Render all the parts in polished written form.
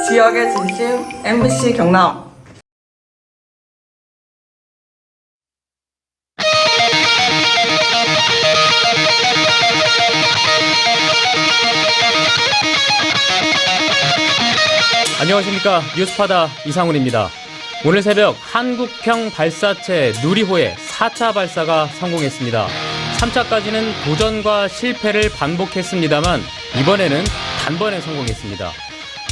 지역의 진심 MBC 경남. 안녕하십니까. 뉴스파다 이상훈입니다. 오늘 새벽 한국형 발사체 누리호의 4차 발사가 성공했습니다. 3차까지는 도전과 실패를 반복했습니다만 이번에는 단번에 성공했습니다.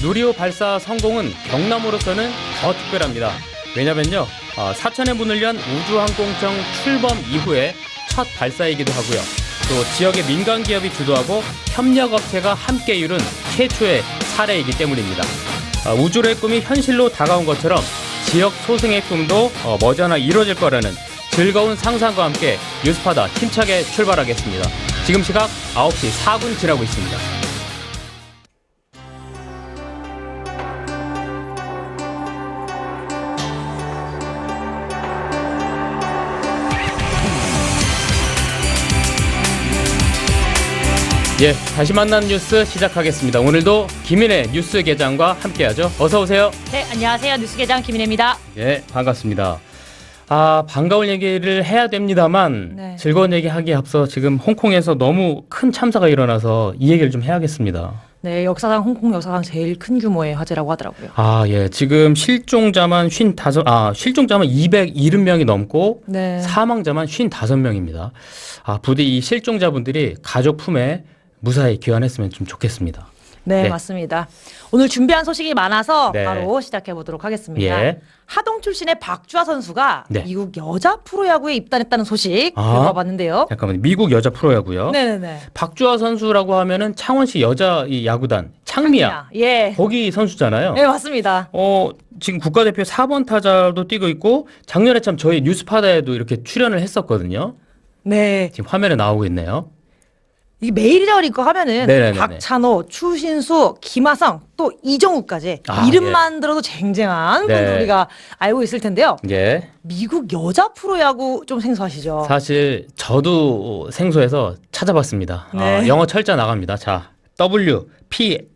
누리호 발사 성공은 경남으로서는 더 특별합니다. 왜냐면요, 사천의 문을 연 우주항공청 출범 이후에 첫 발사이기도 하고요. 또 지역의 민간 기업이 주도하고 협력업체가 함께 이룬 최초의 사례이기 때문입니다. 우주로의 꿈이 현실로 다가온 것처럼 지역 소생의 꿈도 머지않아 이루어질 거라는 즐거운 상상과 함께 뉴스파다 힘차게 출발하겠습니다. 지금 시각 9시 4분 지나고 있습니다. 예, 다시 만난 뉴스 시작하겠습니다. 오늘도 김인혜 뉴스 계장과 함께하죠. 어서 오세요. 네, 안녕하세요. 뉴스 계장 김인혜입니다. 예, 반갑습니다. 반가운 얘기를 해야 됩니다만 네. 즐거운 얘기 하기에 앞서 지금 홍콩에서 너무 큰 참사가 일어나서 이 얘기를 좀 해야겠습니다. 네, 역사상 홍콩 역사상 제일 큰 규모의 화재라고 하더라고요. 예, 지금 실종자만 270명이 넘고 네. 사망자만 55명입니다. 부디 이 실종자분들이 가족 품에 무사히 귀환했으면 좀 좋겠습니다. 네, 네. 맞습니다. 오늘 준비한 소식이 많아서 네. 바로 시작해 보도록 하겠습니다. 예. 하동 출신의 박주아 선수가 네. 미국 여자 프로야구에 입단했다는 소식 읽어봤는데요. 잠깐만요. 미국 여자 프로야구요. 네네네. 박주아 선수라고 하면은 창원시 여자 이 야구단 창미야. 예. 거기 선수잖아요. 네, 맞습니다. 지금 국가대표 4번 타자도 뛰고 있고 작년에 참 저희 뉴스파다에도 이렇게 출연을 했었거든요. 네. 지금 화면에 나오고 있네요. 이게 메이저리그 거 하면은 네네네네. 박찬호, 추신수, 김하성, 또 이정우까지 이름만 들어도 쟁쟁한 네. 분들 우리가 알고 있을 텐데요. 예. 미국 여자 프로야구 좀 생소하시죠? 사실 저도 생소해서 찾아봤습니다. 네. 영어 철자 나갑니다. 자,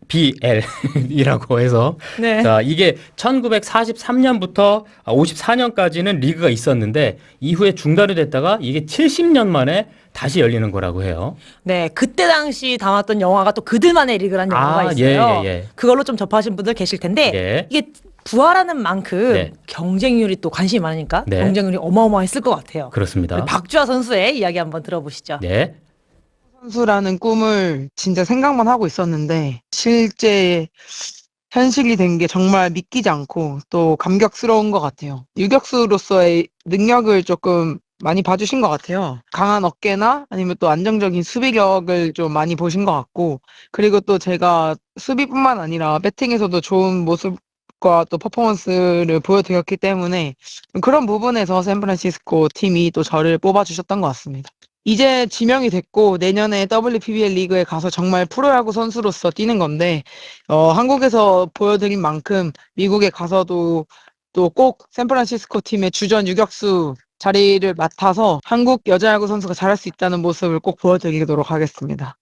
WPBL이라고 해서 네. 자, 이게 1943년부터 54년까지는 리그가 있었는데 이후에 중단이 됐다가 이게 70년 만에 다시 열리는 거라고 해요. 네, 그때 당시 담았던 영화가 또 그들만의 리그라는 영화가 있어요. 예. 그걸로 좀 접하신 분들 계실 텐데 예. 이게 부활하는 만큼 네. 경쟁률이 또 관심이 많으니까 네. 경쟁률이 어마어마했을 것 같아요. 그렇습니다. 박주아 선수의 이야기 한번 들어보시죠. 네. 선수라는 꿈을 진짜 생각만 하고 있었는데 실제 현실이 된 게 정말 믿기지 않고 또 감격스러운 것 같아요. 유격수로서의 능력을 조금 많이 봐주신 것 같아요. 강한 어깨나 아니면 또 안정적인 수비력을 좀 많이 보신 것 같고, 그리고 또 제가 수비뿐만 아니라 배팅에서도 좋은 모습과 또 퍼포먼스를 보여드렸기 때문에 그런 부분에서 샌프란시스코 팀이 또 저를 뽑아주셨던 것 같습니다. 이제 지명이 됐고 내년에 WPBL 리그에 가서 정말 프로야구 선수로서 뛰는 건데 한국에서 보여드린 만큼 미국에 가서도 또 꼭 샌프란시스코 팀의 주전 유격수 자리를 맡아서 한국 여자야구 선수가 잘할 수 있다는 모습을 꼭 보여드리도록 하겠습니다.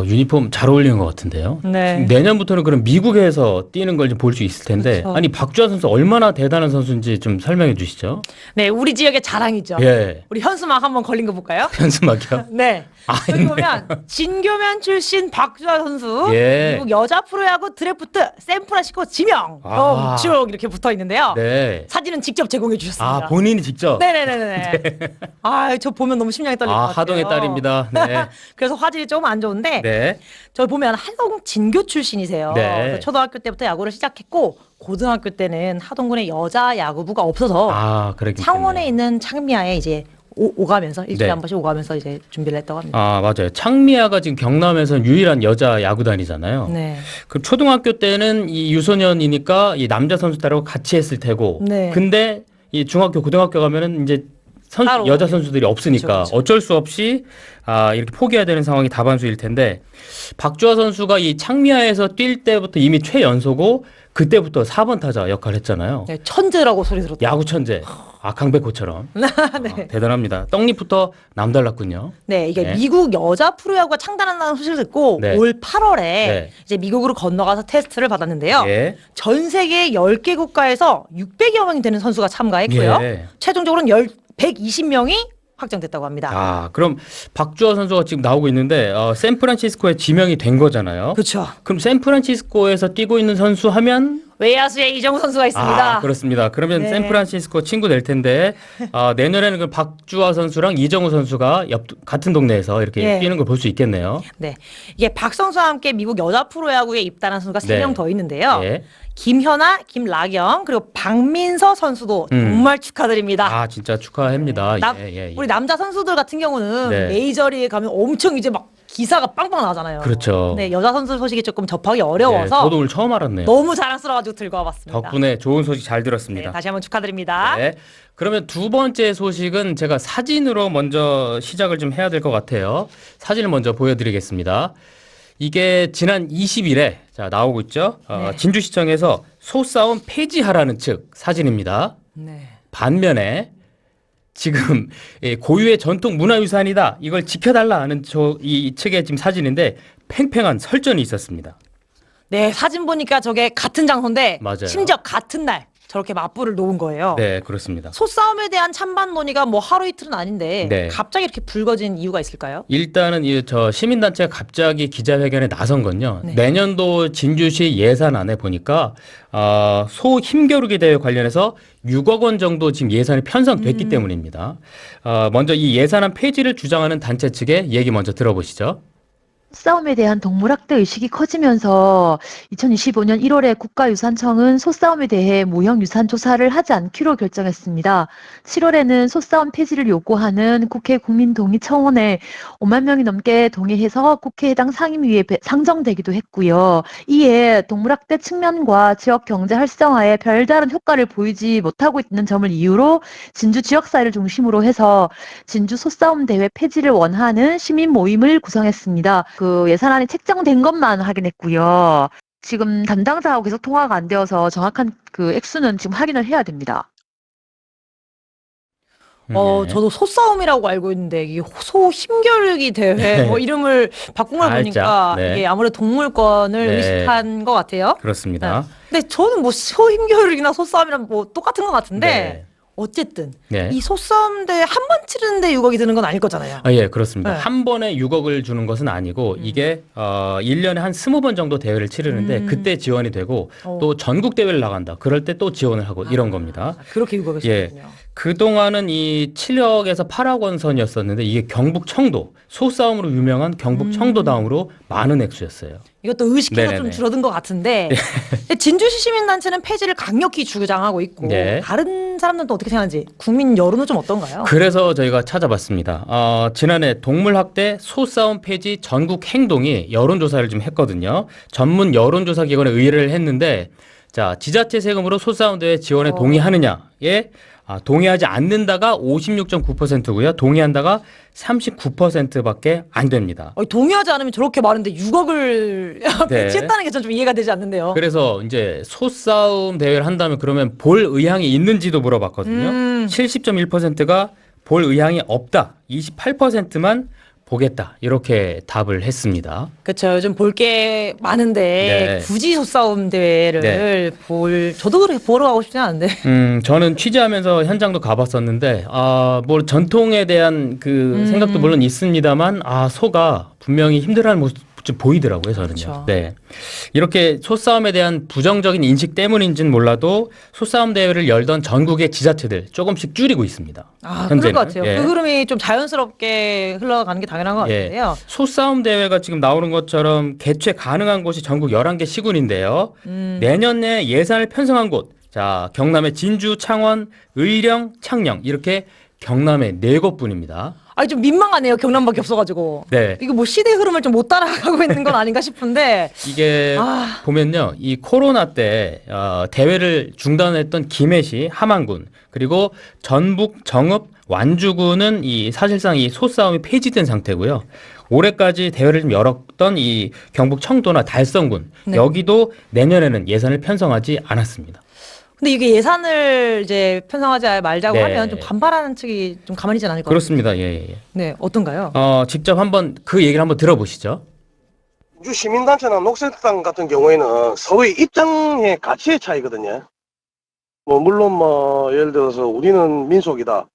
유니폼 잘 어울리는 것 같은데요. 네. 내년부터는 그럼 미국에서 뛰는 걸 좀 볼 수 있을 텐데, 그렇죠. 아니 박주아 선수 얼마나 대단한 선수인지 좀 설명해 주시죠. 네, 우리 지역의 자랑이죠. 예. 우리 현수막 한번 걸린 거 볼까요? 현수막이요. 네. 여기 있네요. 보면 진교면 출신 박주아 선수, 예. 미국 여자 프로야구 드래프트 샌프란시스코 지명 쭉 이렇게 붙어 있는데요. 네. 사진은 직접 제공해 주셨습니다. 본인이 직접. 네네네네. 저 보면 너무 심장이 떨릴 것 같아요. 하동의 딸입니다. 네. 그래서 화질이 조금 안 좋은데 네. 저 보면 하동 진교 출신이세요. 네. 그래서 초등학교 때부터 야구를 시작했고 고등학교 때는 하동군에 여자 야구부가 없어서 그렇기 창원에 때문에. 있는 창미아에 이제 오가면서 일주일에 네. 한 번씩 오가면서 이제 준비를 했다고 합니다. 맞아요. 창미아가 지금 경남에서 유일한 여자 야구단이잖아요. 네. 그 초등학교 때는 이 유소년이니까 이 남자 선수들하고 같이 했을 테고. 네. 근데 이 중학교, 고등학교 가면은 이제 따로. 여자 선수들이 없으니까 그렇죠, 그렇죠. 어쩔 수 없이 이렇게 포기해야 되는 상황이 다반수일 텐데 박주아 선수가 이 창미아에서 뛸 때부터 이미 최연소고 그때부터 4번 타자 역할을 했잖아요. 네, 천재라고 소리 들었다. 야구 천재. 강백호처럼. 네. 대단합니다. 떡잎부터 남달랐군요. 네, 이게 네. 미국 여자 프로야구가 창단한다는 소식을 듣고 네. 올 8월에 네. 이제 미국으로 건너가서 테스트를 받았는데요. 예. 전 세계 10개 국가에서 600여 명이 되는 선수가 참가했고요. 예. 최종적으로는 120명이 확정됐다고 합니다. 아, 그럼 박주아 선수가 지금 나오고 있는데 샌프란시스코에 지명이 된 거잖아요. 그렇죠. 그럼 샌프란시스코에서 뛰고 있는 선수 하면 외야수에 이정우 선수가 있습니다. 그렇습니다. 그러면 네. 샌프란시스코 친구 될 텐데 내년에는 그 박주아 선수랑 이정우 선수가 같은 동네에서 이렇게 예. 뛰는 걸 볼 수 있겠네요. 네, 이게 박성수와 함께 미국 여자 프로야구에 입단한 선수가 네. 3명 더 있는데요. 예. 김현아, 김라경 그리고 박민서 선수도 음. 정말 축하드립니다. 아, 진짜 축하합니다. 남- 예. 우리 남자 선수들 같은 경우는 네. 메이저리에 가면 엄청 이제 막 기사가 빵빵 나잖아요. 그렇죠. 네, 여자 선수 소식이 조금 접하기 예, 어려워서 저도 오늘 처음 알았네요. 너무 자랑스러워가지고 들고 와봤습니다. 덕분에 좋은 소식 잘 네, 들었습니다. 다시 한번 축하드립니다. 네. 그러면 두 번째 소식은 제가 사진으로 먼저 시작을 좀 해야 될 것 같아요. 사진을 먼저 보여드리겠습니다. 이게 지난 20일에 나오고 있죠. 네. 진주시청에서 소싸움 폐지하라는 측 사진입니다. 네. 반면에 지금 고유의 전통 문화유산이다. 이걸 지켜달라 하는 이 측의 지금 사진인데 팽팽한 설전이 있었습니다. 네, 사진 보니까 저게 같은 장소인데 맞아요. 심지어 같은 날 저렇게 맞불을 놓은 거예요. 네, 그렇습니다. 소싸움에 대한 찬반 논의가 뭐 하루 이틀은 아닌데 네. 갑자기 이렇게 불거진 이유가 있을까요? 일단은 저 시민단체가 갑자기 기자회견에 나선 건요. 네. 내년도 진주시 예산안에 보니까 소 힘겨루기 대회 관련해서 6억 원 정도 지금 예산이 편성됐기 때문입니다. 먼저 이 예산안 폐지를 주장하는 단체 측의 얘기 먼저 들어보시죠. 소싸움에 대한 동물학대 의식이 커지면서 2025년 1월에 국가유산청은 소싸움에 대해 모형유산 조사를 하지 않기로 결정했습니다. 7월에는 소싸움 폐지를 요구하는 국회 국민동의청원에 5만 명이 넘게 동의해서 국회 해당 상임위에 상정되기도 했고요. 이에 동물학대 측면과 지역 경제 활성화에 별다른 효과를 보이지 못하고 있는 점을 이유로 진주 지역사회를 중심으로 해서 진주 소싸움 대회 폐지를 원하는 시민 모임을 구성했습니다. 그 예산안이 책정된 것만 확인했고요. 지금 담당자하고 계속 통화가 안 되어서 정확한 그 액수는 지금 확인을 해야 됩니다. 네. 저도 소싸움이라고 알고 있는데 이게 소 힘겨루기 대회 뭐 이름을 바꾼 걸 살짝, 보니까 네. 이게 아무래도 동물권을 네. 의식한 것 같아요. 그렇습니다. 근데 저는 뭐 소 힘겨루기나 소싸움이랑 뭐 똑같은 것 같은데 네. 어쨌든 네. 이 소싸움 대회 한 번 치르는데 6억이 드는 건 아닐 거잖아요. 예, 그렇습니다. 네. 한 번에 6억을 주는 것은 아니고 이게 1년에 한 20번 정도 대회를 치르는데 그때 지원이 되고 또 전국 대회를 나간다. 그럴 때 또 지원을 하고 이런 겁니다. 그렇게 6억을 예. 주는군요. 그동안은 이 7억에서 8억 원 선이었었는데 이게 경북 청도 소싸움으로 유명한 경북 청도 다음으로 많은 액수였어요. 이것도 의식해서 좀 네네네. 줄어든 것 같은데 근데 진주시 시민단체는 폐지를 강력히 주장하고 있고 네. 다른 사람들은 또 어떻게 생각하는지 국민 여론은 좀 어떤가요? 그래서 저희가 찾아봤습니다. 지난해 동물학대 소싸움 폐지 전국 행동이 여론조사를 좀 했거든요. 전문 여론조사 기관에 의뢰를 했는데 자 지자체 세금으로 소싸움 대회 지원에 동의하느냐에 동의하지 않는다가 56.9%고요. 동의한다가 39%밖에 안 됩니다. 동의하지 않으면 저렇게 많은데 6억을 네. 배치했다는 게 전 좀 이해가 되지 않는데요. 그래서 이제 소싸움 대회를 한다면 그러면 볼 의향이 있는지도 물어봤거든요. 70.1%가 볼 의향이 없다. 28%만 보겠다. 이렇게 답을 했습니다. 그렇죠. 요즘 볼 게 많은데 네. 굳이 소싸움 대회를 네. 저도 그렇게 보러 가고 싶지는 않은데. 저는 취재하면서 현장도 가봤었는데, 뭐 전통에 대한 그 생각도 물론 있습니다만, 소가 분명히 힘들어하는 모습 좀 보이더라고요, 저는요. 그렇죠. 네. 이렇게 소싸움에 대한 부정적인 인식 때문인지는 몰라도 소싸움 대회를 열던 전국의 지자체들 조금씩 줄이고 있습니다. 그럴 현재는. 것 같아요. 예. 그 흐름이 좀 자연스럽게 흘러가는 게 당연한 것 예. 같은데요. 소싸움 대회가 지금 나오는 것처럼 개최 가능한 곳이 전국 11개 시군인데요. 내년 내 예산을 편성한 곳. 자, 경남의 진주, 창원, 의령, 창녕 이렇게 경남의 4곳뿐입니다. 좀 민망하네요. 경남밖에 없어가지고. 네. 이거 뭐 시대 흐름을 좀 못 따라가고 있는 건 아닌가 싶은데. 이게 보면요. 이 코로나 때 대회를 중단했던 김해시, 함안군 그리고 전북, 정읍, 완주군은 이 사실상 이 소싸움이 폐지된 상태고요. 올해까지 대회를 좀 열었던 이 경북 청도나 달성군 네. 여기도 내년에는 예산을 편성하지 않았습니다. 근데 이게 예산을 이제 편성하지 말자고 네. 하면 좀 반발하는 측이 좀 가만히 있지 않을 것 같아요. 그렇습니다. 예, 예. 네, 어떤가요? 직접 한번 그 얘기를 한번 들어보시죠. 우주 시민단체나 녹색당 같은 경우에는 서로의 입장의 가치의 차이거든요. 물론 예를 들어서 우리는 민속이다.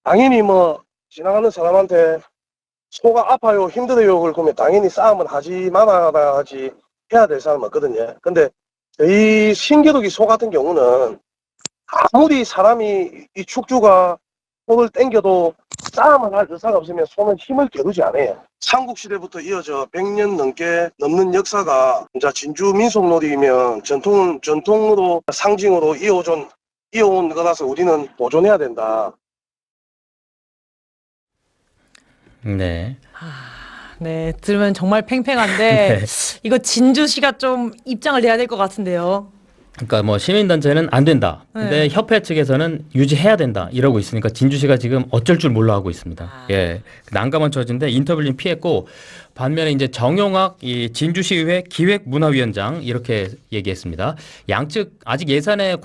당연히 지나가는 사람한테 소가 아파요, 힘들어요, 그러면 당연히 싸움은 하지 말아야 하지, 해야 될 사람 없거든요. 근데 이 신겨루기 소 같은 경우는 아무리 사람이 이 축주가 손을 땡겨도 싸움을 할 의사가 없으면 손은 힘을 겨루지 않아요. 삼국시대부터 이어져 100년 넘는 역사가 이제 진주 민속놀이면 전통으로 상징으로 이어온 거라서 우리는 보존해야 된다. 네. 네, 들으면 정말 팽팽한데 네. 이거 진주시가 좀 입장을 내야 될 것 같은데요. 그러니까 시민단체는 안 된다. 근데 네. 협회 측에서는 유지해야 된다. 이러고 있으니까 진주시가 지금 어쩔 줄 몰라 하고 있습니다. 예. 난감한 처지인데 인터뷰를 좀 피했고 반면에 이제 정용학 이 진주시의회 기획문화위원장 이렇게 얘기했습니다. 양측 아직 예산에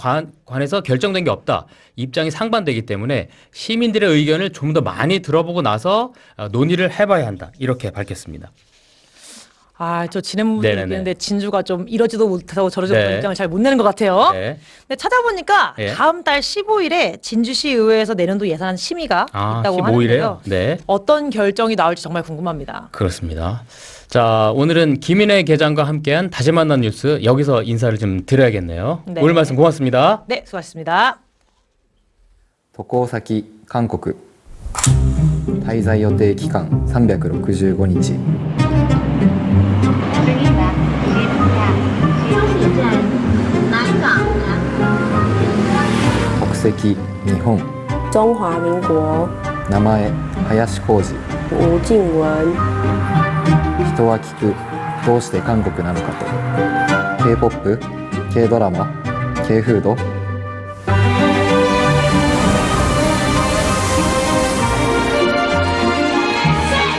관해서 결정된 게 없다. 입장이 상반되기 때문에 시민들의 의견을 좀 더 많이 들어보고 나서 논의를 해봐야 한다. 이렇게 밝혔습니다. 저 진행부분이 네네네. 있는데 진주가 좀 이러지도 못하고 저러지도 못하고 네. 입장을 잘 못 내는 것 같아요. 네. 근데 찾아보니까 예. 다음 달 15일에 진주시 의회에서 내년도 예산 심의가 있다고 15일에요? 하는데요. 네. 어떤 결정이 나올지 정말 궁금합니다. 그렇습니다. 자, 오늘은 김인혜 계장과 함께한 다시 만난 뉴스 여기서 인사를 좀 드려야겠네요. 네. 오늘 말씀 고맙습니다. 네, 수고하셨습니다. 渡航先韓国滞在予定期間365日国籍日本中华民国名前林浩二吴静文人は聞くどうして韓国なのかと K-POP、K ドラマ、K フード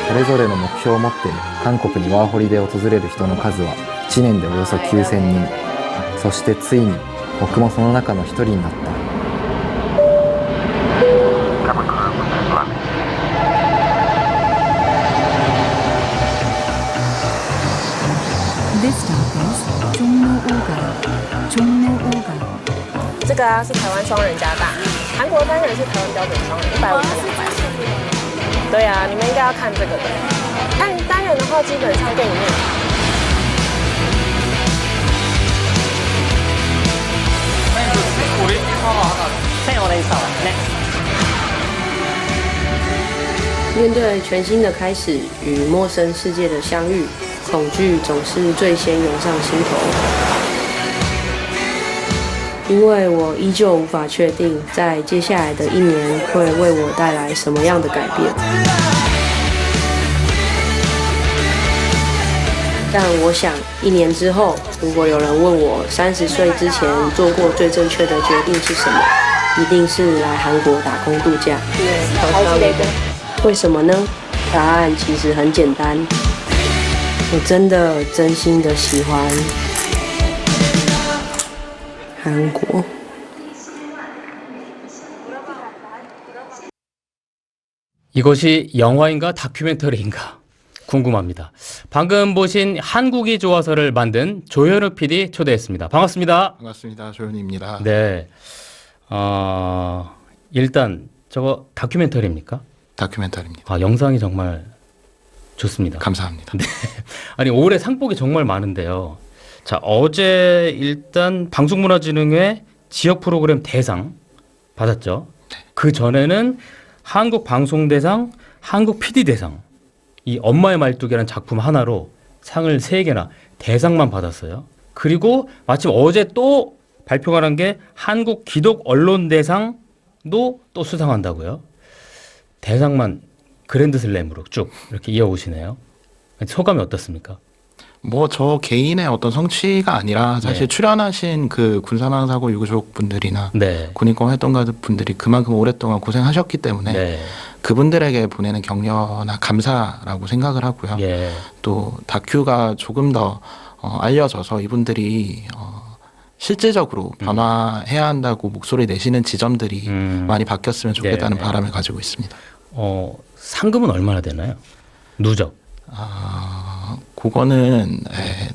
それぞれの目標を持って韓国にワーホリで訪れる人の数は1年でおよそ9000人そしてついに僕もその中の一人になった This stop is 종로오가. 这个是台湾双人加大，韩国单人是台湾标准双人，150跟200。对啊，你们应该要看这个的。看单人的话，基本上电影院。面对全新的开始与陌生世界的相遇，恐惧总是最先涌上心头。因为我依旧无法确定，在接下来的一年会为我带来什么样的改变。但我想1年之后，如果有人问我30岁之前做过最正确的决定是什么，一定是来韩国打工度假。为什么呢？答案其实很简单，我真心的喜欢韩国。 이것이 영화인가 다큐멘터리인가 궁금합니다. 방금 보신 한국이 좋아서를 만든 조현욱 PD 초대했습니다. 반갑습니다. 반갑습니다. 조현입니다. 네. 일단 저거 다큐멘터리입니까? 다큐멘터리입니다. 영상이 정말 좋습니다. 감사합니다. 네. 아니 올해 상복이 정말 많은데요. 자, 어제 일단 방송문화진흥회 지역 프로그램 대상 받았죠. 그 전에는 한국 방송대상, 한국 PD대상, 이 엄마의 말뚝이라는 작품 하나로 상을 3개나 대상만 받았어요. 그리고 마침 어제 또 발표가 난 게 한국 기독 언론대상도 또 수상한다고요. 대상만 그랜드슬램으로 쭉 이렇게 이어오시네요. 소감이 어떻습니까? 뭐 저 개인의 어떤 성취가 아니라 사실 네. 출연하신 그 군사망사고 유가족 분들이나 네. 군인권 활동가 분들이 그만큼 오랫동안 고생하셨기 때문에 네. 그분들에게 보내는 격려나 감사라고 생각을 하고요. 예. 또 다큐가 조금 더 알려져서 이분들이 실질적으로 변화해야 한다고 목소리 내시는 지점들이 많이 바뀌었으면 좋겠다는 네. 바람을 가지고 있습니다. 상금은 얼마나 되나요? 누적. 그거는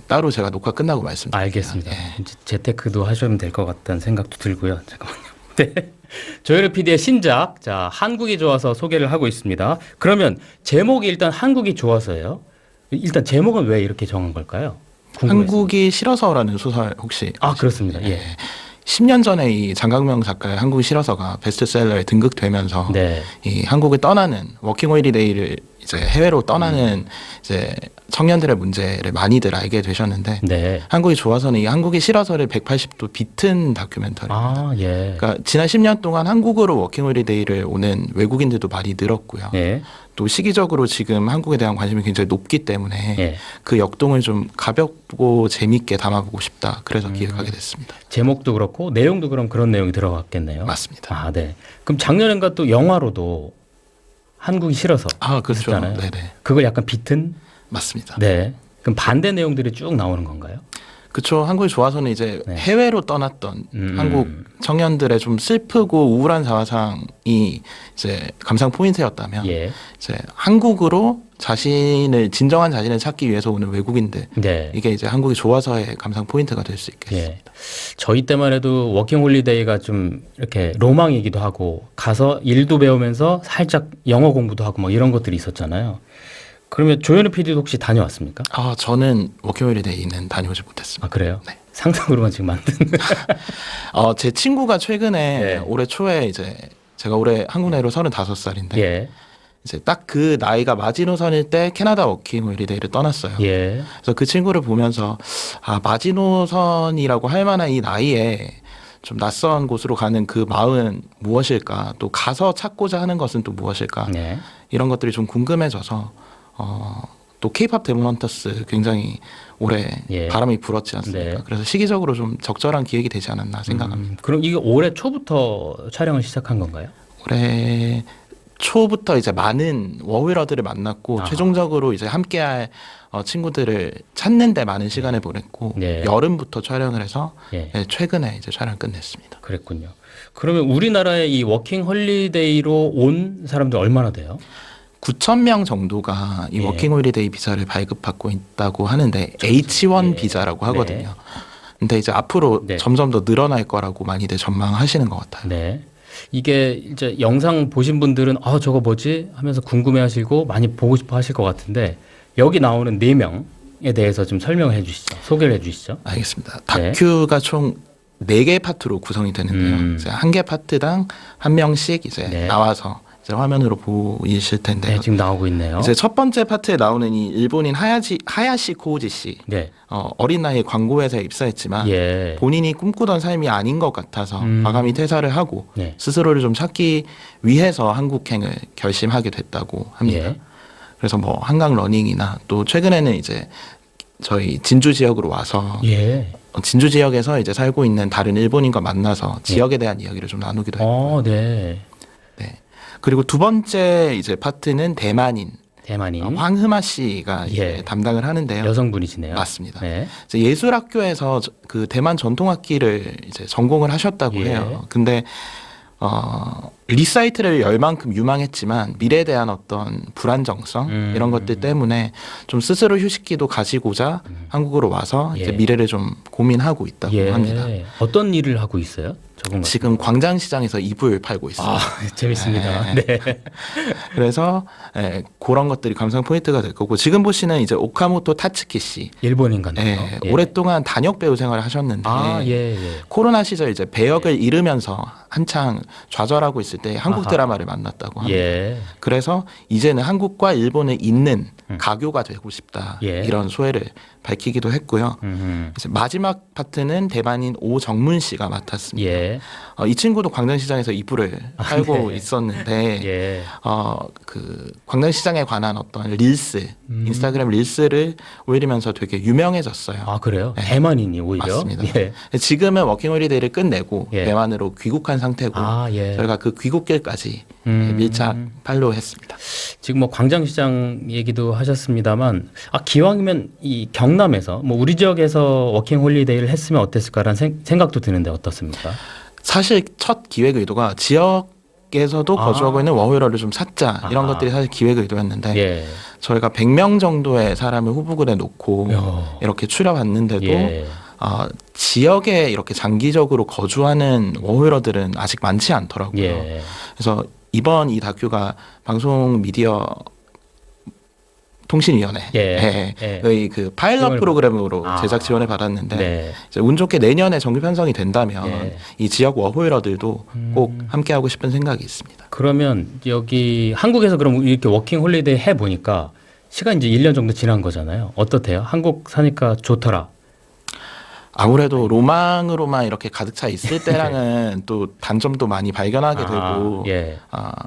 따로 제가 녹화 끝나고 말씀드릴게요. 알겠습니다. 예. 이제 재테크도 하시면 될 것 같다는 생각도 들고요. 잠깐만요. 네. 조현우 PD의 신작, 자, 한국이 좋아서 소개를 하고 있습니다. 그러면 제목이 일단 한국이 좋아서예요. 일단 제목은 왜 이렇게 정한 걸까요? 궁금해서. 한국이 싫어서라는 소설 혹시 그렇습니다. 예. 10년 전에 이 장강명 작가의 한국이 싫어서가 베스트셀러에 등극되면서 네. 이 한국을 떠나는 워킹홀리데이를 이제 해외로 떠나는 이제 청년들의 문제를 많이들 알게 되셨는데 네. 한국이 좋아서는 이 한국이 싫어서를 180도 비튼 다큐멘터리입니다. 예. 그러니까 지난 10년 동안 한국으로 워킹홀리데이를 오는 외국인들도 많이 늘었고요. 예. 또 시기적으로 지금 한국에 대한 관심이 굉장히 높기 때문에 예. 그 역동을 좀 가볍고 재밌게 담아보고 싶다. 그래서 기획하게 됐습니다. 제목도 그렇고 내용도 그럼 그런 내용이 들어갔겠네요. 맞습니다. 네. 그럼 작년엔가 또 영화로도 한국이 싫어서 그렇죠. 있었잖아요. 네네. 그걸 약간 비튼? 맞습니다. 네. 그럼 반대 내용들이 쭉 나오는 건가요? 그렇죠. 한국이 좋아서는 이제 네. 해외로 떠났던 한국 청년들의 좀 슬프고 우울한 자화상이 이제 감상 포인트였다면 예. 이제 한국으로 진정한 자신을 찾기 위해서 오는 외국인들 네. 이게 이제 한국이 좋아서의 감상 포인트가 될 수 있겠습니다. 예. 저희 때만 해도 워킹홀리데이가 좀 이렇게 로망이기도 하고 가서 일도 배우면서 살짝 영어 공부도 하고 막 이런 것들이 있었잖아요. 그러면 조현우 PD도 혹시 다녀왔습니까? 저는 워킹홀리데이는 다녀오지 못했습니다. 그래요? 네. 상상으로만 지금 만든. 제 친구가 최근에 네. 올해 초에 이제 제가 올해 한국 나이로 35살인데 예. 이제 딱 그 나이가 마지노선일 때 캐나다 워킹홀리데이를 떠났어요. 예. 그래서 그 친구를 보면서 마지노선이라고 할 만한 이 나이에 좀 낯선 곳으로 가는 그 마음은 무엇일까? 또 가서 찾고자 하는 것은 또 무엇일까? 네. 이런 것들이 좀 궁금해져서 또 K-팝 데몬 헌터스 굉장히 올해 예. 바람이 불었지 않습니까? 네. 그래서 시기적으로 좀 적절한 기획이 되지 않았나 생각합니다. 그럼 이게 올해 초부터 촬영을 시작한 건가요? 올해 초부터 이제 많은 워홀러들을 만났고 최종적으로 이제 함께할 친구들을 찾는데 많은 시간을 보냈고 네. 여름부터 촬영을 해서 예. 최근에 이제 촬영 끝냈습니다. 그랬군요. 그러면 우리나라에 이 워킹 홀리데이로 온 사람들 얼마나 돼요? 9,000명 정도가 이 예. 워킹홀리데이 비자를 발급받고 있다고 하는데 H1 예. 비자라고 하거든요. 네. 근데 이제 앞으로 네. 점점 더 늘어날 거라고 많이들 전망하시는 것 같아요. 네. 이게 이제 영상 보신 분들은 저거 뭐지 하면서 궁금해하시고 많이 보고 싶어 하실 것 같은데 여기 나오는 4명에 대해서 좀 설명해 주시죠. 소개를 해 주시죠. 알겠습니다. 다큐가 총 4개 파트로 구성이 되는데요. 이제 한 개 파트당 한 명씩 이제 네. 나와서 이제 화면으로 보이실 텐데요. 네, 지금 나오고 있네요. 이제 첫 번째 파트에 나오는 이 일본인 하야시 코우지 씨. 네. 어린 나이에 광고회사에 입사했지만 예. 본인이 꿈꾸던 삶이 아닌 것 같아서 과감히 퇴사를 하고 네. 스스로를 좀 찾기 위해서 한국행을 결심하게 됐다고 합니다. 예. 그래서 뭐 한강 러닝이나 또 최근에는 이제 저희 진주 지역으로 와서 예. 진주 지역에서 이제 살고 있는 다른 일본인과 만나서 지역에 대한 이야기를 좀 나누기도 했고요. 네. 그리고 두 번째 이제 파트는 대만인 황흠아 씨가 이제 담당을 하는데요. 여성분이시네요. 맞습니다. 네. 이제 예술학교에서 그 대만 전통악기를 이제 전공을 하셨다고 해요. 근데 리사이트를 열 만큼 유망했지만 미래에 대한 어떤 불안정성 이런 것들 때문에 좀 스스로 휴식기도 가지고자 한국으로 와서 이제 미래를 좀 고민하고 있다고 합니다. 어떤 일을 하고 있어요? 지금 광장시장에서 이불 팔고 있습니다. 재밌습니다. 네. 그래서 그런 것들이 감상 포인트가 될 거고 지금 보시는 이제 오카모토 타츠키 씨 일본인 같네요. 오랫동안 단역 배우 생활을 하셨는데 코로나 시절 이제 배역을 잃으면서 한창 좌절하고 있을 때 한국 드라마를 만났다고 합니다. 그래서 이제는 한국과 일본을 잇는 가교가 되고 싶다 이런 소회를 밝히기도 했고요. 이제 마지막 파트는 대반인 오정문 씨가 맡았습니다. 예. 이 친구도 광장시장에서 이불을 팔고 네. 있었는데 예. 그 광장시장에 관한 어떤 릴스, 인스타그램 릴스를 올리면서 되게 유명해졌어요. 아, 그래요? 네. 대만인이 오히려. 맞습니다. 예. 지금은 워킹홀리데이를 끝내고 예. 대만으로 귀국한 상태고 아, 예. 저희가 그 귀국길까지 밀착 팔로우했습니다. 지금 뭐 광장시장 얘기도 하셨습니다만, 기왕이면 이 경남에서 뭐 우리 지역에서 워킹 홀리데이를 했으면 어땠을까라는 생각도 드는데 어떻습니까? 사실 첫 기획 의도가 지역에서도 거주하고 있는 워홀러를 좀 찾자 이런 것들이 사실 기획 의도였는데 예. 저희가 100명 정도의 사람을 후보군에 놓고 야. 이렇게 추려봤는데도 예. 지역에 이렇게 장기적으로 거주하는 워홀러들은 아직 많지 않더라고요. 예. 그래서 이번 이 다큐가 방송 미디어 통신위원회의 예. 그 파일럿 프로그램으로 제작 지원을 받았는데 네. 이제 운 좋게 내년에 정규 편성이 된다면 예. 이 지역 워홀러들도 꼭 함께하고 싶은 생각이 있습니다. 그러면 여기 한국에서 그럼 이렇게 워킹 홀리데이 해 보니까 시간 이제 1년 정도 지난 거잖아요. 어떻대요? 한국 사니까 좋더라. 아무래도 로망으로만 이렇게 가득 차 있을 때랑은 또 단점도 많이 발견하게 되고 예.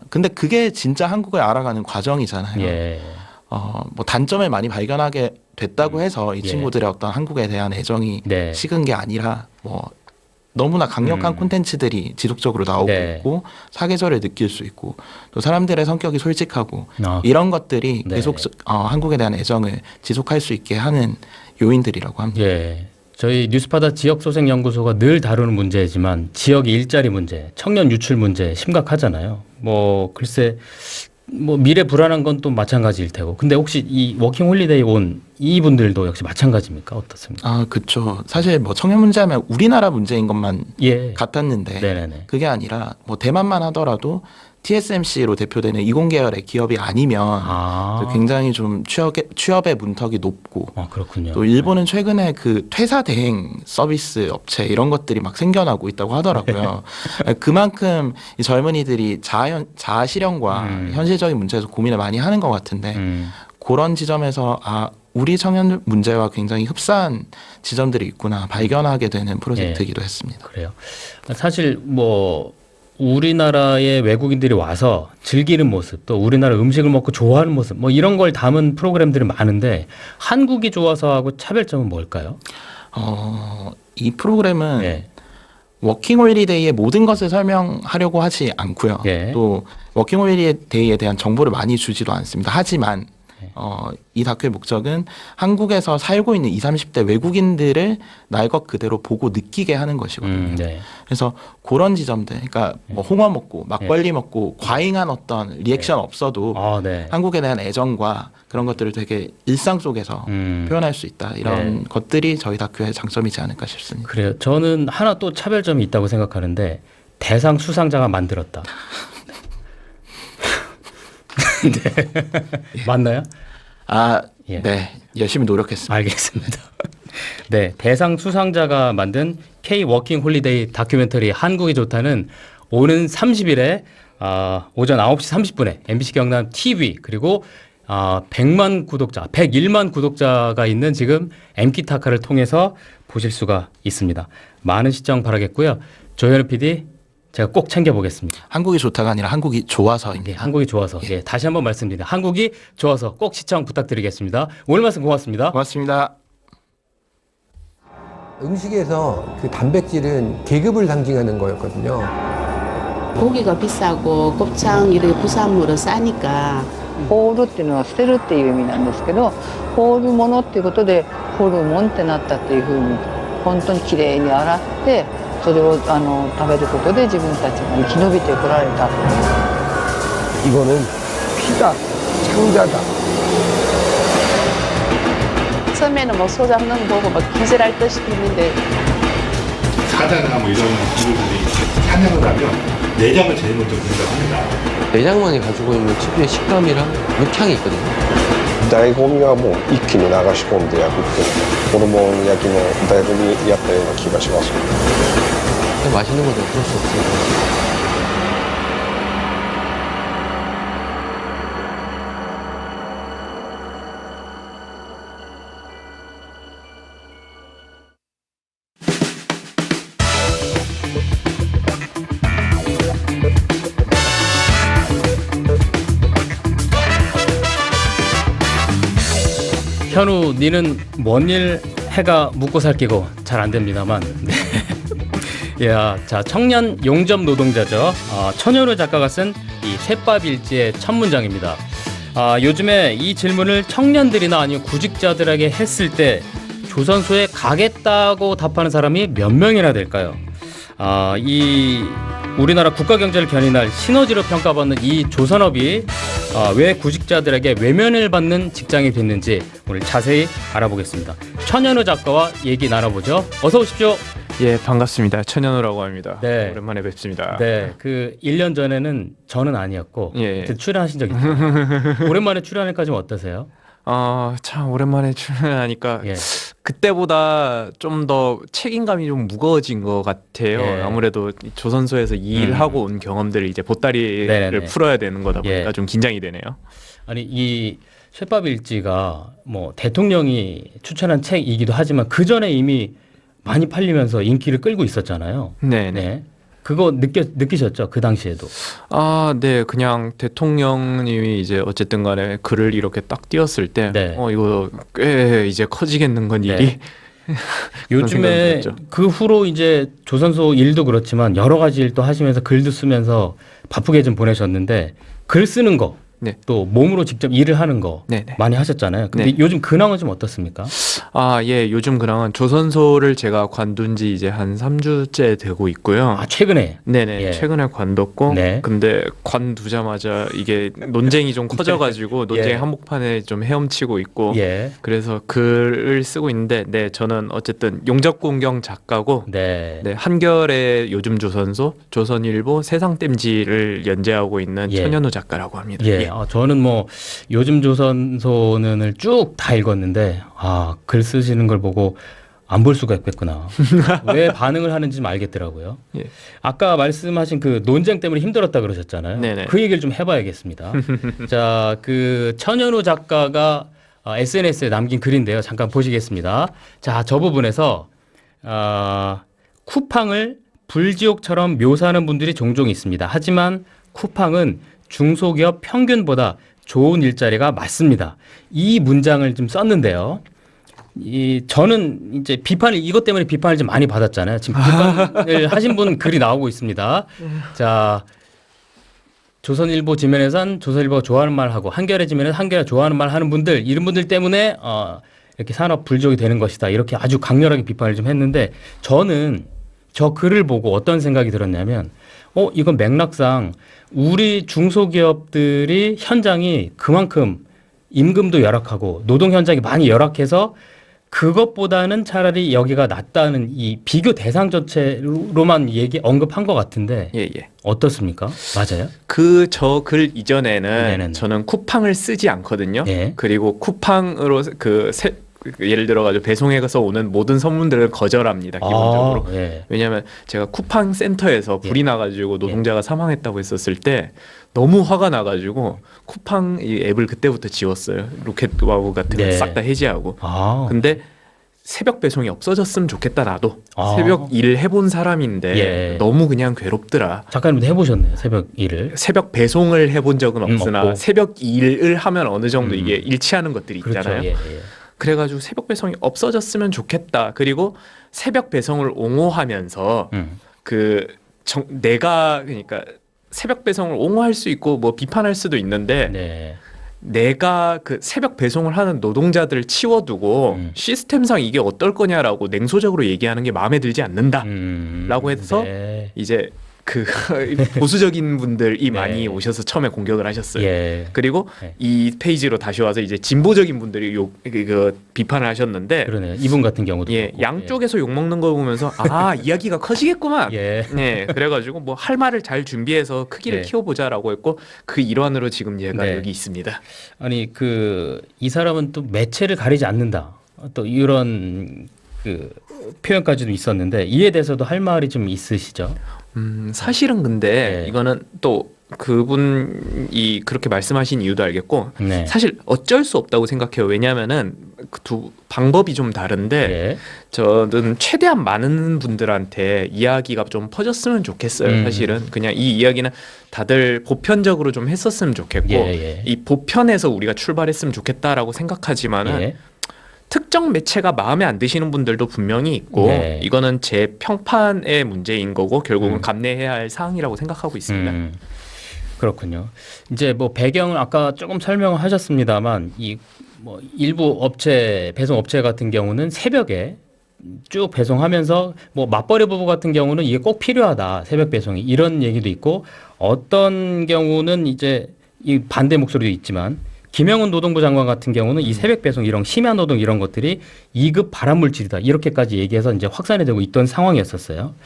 근데 그게 진짜 한국을 알아가는 과정이잖아요. 예. 뭐 단점을 많이 발견하게 됐다고 해서 이 예. 친구들의 어떤 한국에 대한 애정이 네. 식은 게 아니라 뭐 너무나 강력한 콘텐츠들이 지속적으로 나오고 네. 있고 사계절을 느낄 수 있고 또 사람들의 성격이 솔직하고 아. 이런 것들이 네. 계속 한국에 대한 애정을 지속할 수 있게 하는 요인들이라고 합니다. 예. 저희 뉴스파다 지역소생연구소가 늘 다루는 문제지만 지역 일자리 문제, 청년 유출 문제 심각하잖아요. 뭐 글쎄 뭐 미래 불안한 건 또 마찬가지일 테고. 근데 혹시 이 워킹 홀리데이 온 이분들도 역시 마찬가지입니까? 어떻습니까? 그렇죠. 사실 뭐 청년 문제하면 우리나라 문제인 것만 예. 같았는데 네네네. 그게 아니라 뭐 대만만 하더라도 TSMC로 대표되는 이공계열의 기업이 아니면 굉장히 좀 취업의 문턱이 높고 그렇군요. 또 일본은 최근에 그 퇴사 대행 서비스 업체 이런 것들이 막 생겨나고 있다고 하더라고요. 그만큼 이 젊은이들이 자아 실현과 현실적인 문제에서 고민을 많이 하는 것 같은데 그런 지점에서 우리 청년 문제와 굉장히 흡사한 지점들이 있구나 발견하게 되는 프로젝트이기도 했습니다. 그래요. 사실 뭐 우리나라의 외국인들이 와서 즐기는 모습, 또 우리나라 음식을 먹고 좋아하는 모습, 뭐 이런 걸 담은 프로그램들이 많은데 한국이 좋아서 하고 차별점은 뭘까요? 이 프로그램은 워킹 홀리데이의 모든 것을 설명하려고 하지 않고요. 또 워킹 홀리데이에 대한 정보를 많이 주지도 않습니다. 하지만 이 다큐의 목적은 한국에서 살고 있는 20, 30대 외국인들을 날 것 그대로 보고 느끼게 하는 것이거든요. 그래서 그런 지점들, 그러니까 뭐 홍어 먹고 막걸리 먹고 과잉한 어떤 리액션 없어도 한국에 대한 애정과 그런 것들을 되게 일상 속에서 표현할 수 있다. 이런 것들이 저희 다큐의 장점이지 않을까 싶습니다. 그래요. 저는 하나 또 차별점이 있다고 생각하는데 대상 수상자가 만들었다. 네. 맞나요? 네. 열심히 노력했습니다. 알겠습니다. 네. 대상 수상자가 만든 K 워킹 홀리데이 다큐멘터리 한국이 좋다는 오는 30일에 오전 9시 30분에 MBC 경남 TV 그리고 100만 구독자, 101만 구독자가 있는 지금 MK타카를 통해서 보실 수가 있습니다. 많은 시청 바라겠고요. 조현우 PD 제가 꼭 챙겨보겠습니다. 한국이 좋다가 아니라 한국이 좋아서입니다. 네, 한국이 좋아서. 예, 다시 한번 말씀드립니다. 한국이 좋아서 꼭 시청 부탁드리겠습니다. 오늘 말씀 고맙습니다. 고맙습니다. 음식에서 그 단백질은 계급을 상징하는 거였거든요. 고기가 비싸고 곱창 이렇게 부산물은 싸니까 ホールっていうのは捨てるっていう意味なんですけど、ホールものっていうことでホルモンってなったっていうふうに本当にきれいに洗ってそれを食べることで自分たちが生き延びてこられた。 이거는 피다, 창자다. 처음에는 뭐 소 잡는 거 보고 막 기절할 듯이 했는데 사자나 뭐 이런 기구들이 사냥을 하면 내장을 제일 먼저 분석합니다. 내장만이 가지고 있는 특유의 식감이랑 육향이 있거든요. 醍醐味はもう一気に流し込んで焼くっていうホルモン焼きの醍醐味やったような気がします。 맛있는 것도 어쩔 수 없어요. 현우, 니는 뭔 일 해가 묵고 살기고 잘 안 됩니다만. 네. 야, 자, 청년 용접 노동자죠. 천현우 작가가 쓴 이 셋밥 일지의 첫 문장입니다. 요즘에 이 질문을 청년들이나 아니면 구직자들에게 했을 때 조선소에 가겠다고 답하는 사람이 몇 명이나 될까요? 이 우리나라 국가 경제를 견인할 시너지로 평가받는 이 조선업이 왜 구직자들에게 외면을 받는 직장이 됐는지 오늘 자세히 알아보겠습니다. 천현우 작가와 얘기 나눠보죠. 어서 오십시오. 예, 반갑습니다. 천현우라고 합니다. 네. 오랜만에 뵙습니다. 네, 그 1년 전에는 저는 아니었고 예. 그때 출연하신 적 있어요. 오랜만에 출연하니까 좀 어떠세요? 참 오랜만에 출연하니까 예. 그때보다 좀 더 책임감이 좀 무거워진 것 같아요. 예. 아무래도 조선소에서 일하고 온 경험들을 이제 보따리를 네네네. 풀어야 되는 거다 보니까 예. 좀 긴장이 되네요. 아니 이 셋밥 일지가 뭐 대통령이 추천한 책이기도 하지만 그 전에 이미 많이 팔리면서 인기를 끌고 있었잖아요. 네. 그거 느끼셨죠? 그 당시에도. 네. 그냥 대통령님이 이제 어쨌든 간에 글을 이렇게 딱 띄웠을 때 네. 이거 꽤 이제 커지겠는 건 일이. 네. 요즘에 그 후로 이제 조선소 일도 그렇지만 여러 가지 일도 하시면서 글도 쓰면서 바쁘게 좀 보내셨는데 글 쓰는 거 네. 또 몸으로 직접 일을 하는 거 네네. 많이 하셨잖아요. 근데 네. 요즘 근황은 좀 어떻습니까? 예, 요즘 근황은 조선소를 제가 관둔 지 이제 한 3주째 되고 있고요. 최근에? 네네. 예. 최근에 관뒀고, 네. 근데 관두자마자 이게 논쟁이 좀 커져가지고 논쟁 예. 한복판에 좀 헤엄치고 있고, 예. 그래서 글을 쓰고 있는데, 네, 저는 어쨌든 용접공경 작가고, 네. 한겨레 요즘 조선소, 조선일보, 세상땜지를 연재하고 있는 예. 천현우 작가라고 합니다. 예. 저는 뭐 요즘 조선소는을 쭉 다 읽었는데 글 쓰시는 걸 보고 안 볼 수가 없겠구나. 왜 반응을 하는지 좀 알겠더라고요. 예. 아까 말씀하신 그 논쟁 때문에 힘들었다 그러셨잖아요. 네네. 그 얘기를 좀 해봐야겠습니다. 자, 그 천현우 작가가 SNS에 남긴 글인데요. 잠깐 보시겠습니다. 자, 저 부분에서 쿠팡을 불지옥처럼 묘사하는 분들이 종종 있습니다. 하지만 쿠팡은 중소기업 평균보다 좋은 일자리가 많습니다. 이 문장을 좀 썼는데요. 저는 이제 이것 때문에 비판을 좀 많이 받았잖아요. 지금 비판을 하신 분 글이 나오고 있습니다. 자, 조선일보 지면에선 조선일보가 좋아하는 말 하고 한겨레 지면에서 한겨레가 좋아하는 말 하는 분들, 이런 분들 때문에 이렇게 산업 불지옥이 되는 것이다. 이렇게 아주 강렬하게 비판을 좀 했는데 저는 저 글을 보고 어떤 생각이 들었냐면 이건 맥락상 우리 중소기업들이 현장이 그만큼 임금도 열악하고 노동 현장이 많이 열악해서 그것보다는 차라리 여기가 낫다는 이 비교 대상 자체로만 언급한 것 같은데 예. 어떻습니까? 맞아요? 저 글 이전에는 저는 쿠팡을 쓰지 않거든요. 예. 그리고 쿠팡으로 예를 들어가지고 배송해서 오는 모든 선물들을 거절합니다. 기본적으로. 예. 왜냐하면 제가 쿠팡 센터에서 불이 나가지고 노동자가 사망했다고 했었을 때 너무 화가 나가지고 쿠팡 이 앱을 그때부터 지웠어요. 로켓와우 같은 거 싹 다 해지하고. 근데 새벽 배송이 없어졌으면 좋겠다 나도. 새벽 일을 해본 사람인데 너무 그냥 괴롭더라. 작가님도 해보셨네요. 새벽 일을. 새벽 배송을 해본 적은 없으나 없고. 새벽 일을 하면 어느 정도 이게 일치하는 것들이 있잖아요. 그렇죠. 그래가지고 새벽 배송이 없어졌으면 좋겠다. 그리고 새벽 배송을 옹호하면서 내가 그러니까 새벽 배송을 옹호할 수 있고 뭐 비판할 수도 있는데 내가 그 새벽 배송을 하는 노동자들을 치워두고 시스템상 이게 어떨 거냐라고 냉소적으로 얘기하는 게 마음에 들지 않는다라고 해서 이제 그 보수적인 분들이 많이 오셔서 처음에 공격을 하셨어요. 그리고 이 페이지로 다시 와서 이제 진보적인 분들이 비판을 하셨는데 그러네요. 이분 같은 경우도 양쪽에서 욕 먹는 거 보면서 이야기가 커지겠구만. 네, 그래가지고 뭐 할 말을 잘 준비해서 크기를 키워보자라고 했고 그 일환으로 지금 얘가 여기 있습니다. 아니 이 사람은 또 매체를 가리지 않는다. 또 이런 그 표현까지도 있었는데 이에 대해서도 할 말이 좀 있으시죠? 사실은 근데 이거는 또 그분이 그렇게 말씀하신 이유도 알겠고 사실 어쩔 수 없다고 생각해요. 왜냐하면은 그 두 방법이 좀 다른데 저는 최대한 많은 분들한테 이야기가 좀 퍼졌으면 좋겠어요. 사실은 그냥 이 이야기는 다들 보편적으로 좀 했었으면 좋겠고 이 보편에서 우리가 출발했으면 좋겠다라고 생각하지만은 특정 매체가 마음에 안 드시는 분들도 분명히 있고 네. 이거는 제 평판의 문제인 거고 결국은 감내해야 할 사항이라고 생각하고 있습니다. 그렇군요. 이제 뭐 배경을 아까 조금 설명하셨습니다만 이 뭐 일부 업체 배송 업체 같은 경우는 새벽에 쭉 배송하면서 뭐 맞벌이 부부 같은 경우는 이게 꼭 필요하다 새벽 배송이 이런 얘기도 있고 어떤 경우는 이제 이 반대 목소리도 있지만 김영훈 노동부 장관 같은 경우는 이 새벽 배송 이런 심야 노동 이런 것들이 2급 발암 물질이다 이렇게까지 얘기해서 이제 확산이 되고 있던 상황이었었어요.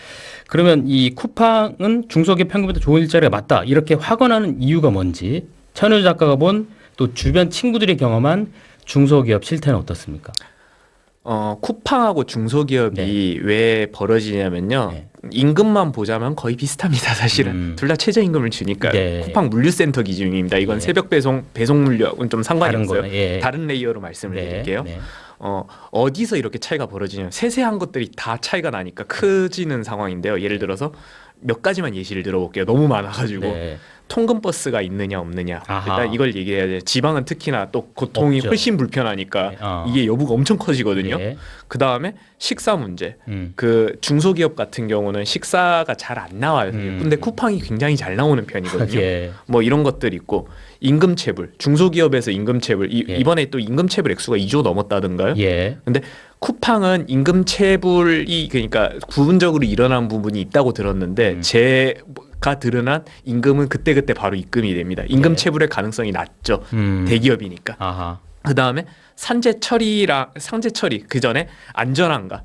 그러면 이 쿠팡은 중소기업 평균보다 좋은 일자리가 맞다 이렇게 확언하는 이유가 뭔지 천효 작가가 본 또 주변 친구들이 경험한 중소기업 실태는 어떻습니까? 쿠팡하고 중소기업이 왜 벌어지냐면요. 임금만 보자면 거의 비슷합니다. 사실은 둘 다 최저임금을 주니까 쿠팡 물류센터 기준입니다. 이건 새벽 배송 물류하고는 좀 상관이 없어요. 다른 레이어로 말씀을 드릴게요. 어디서 이렇게 차이가 벌어지냐면 세세한 것들이 다 차이가 나니까 커지는 상황인데요. 예를 들어서 몇 가지만 예시를 들어볼게요. 너무 많아가지고 통근버스가 있느냐 없느냐. 일단 이걸 얘기해야 돼요. 지방은 특히나 또 교통이 없죠. 훨씬 불편하니까 이게 여부가 엄청 커지거든요. 그 다음에 식사 문제. 그 중소기업 같은 경우는 식사가 잘 안 나와요. 근데 쿠팡이 굉장히 잘 나오는 편이거든요. 뭐 이런 것들 있고 임금체불. 중소기업에서 임금체불. 이번에 또 임금체불 액수가 2조 넘었다던가요. 근데 쿠팡은 임금체불이 그러니까 부분적으로 일어난 부분이 있다고 들었는데 제가 들은 임금은 그때그때 바로 입금이 됩니다. 임금체불의 가능성이 낮죠. 대기업이니까. 그 다음에 상제 처리 그 전에 안전한가.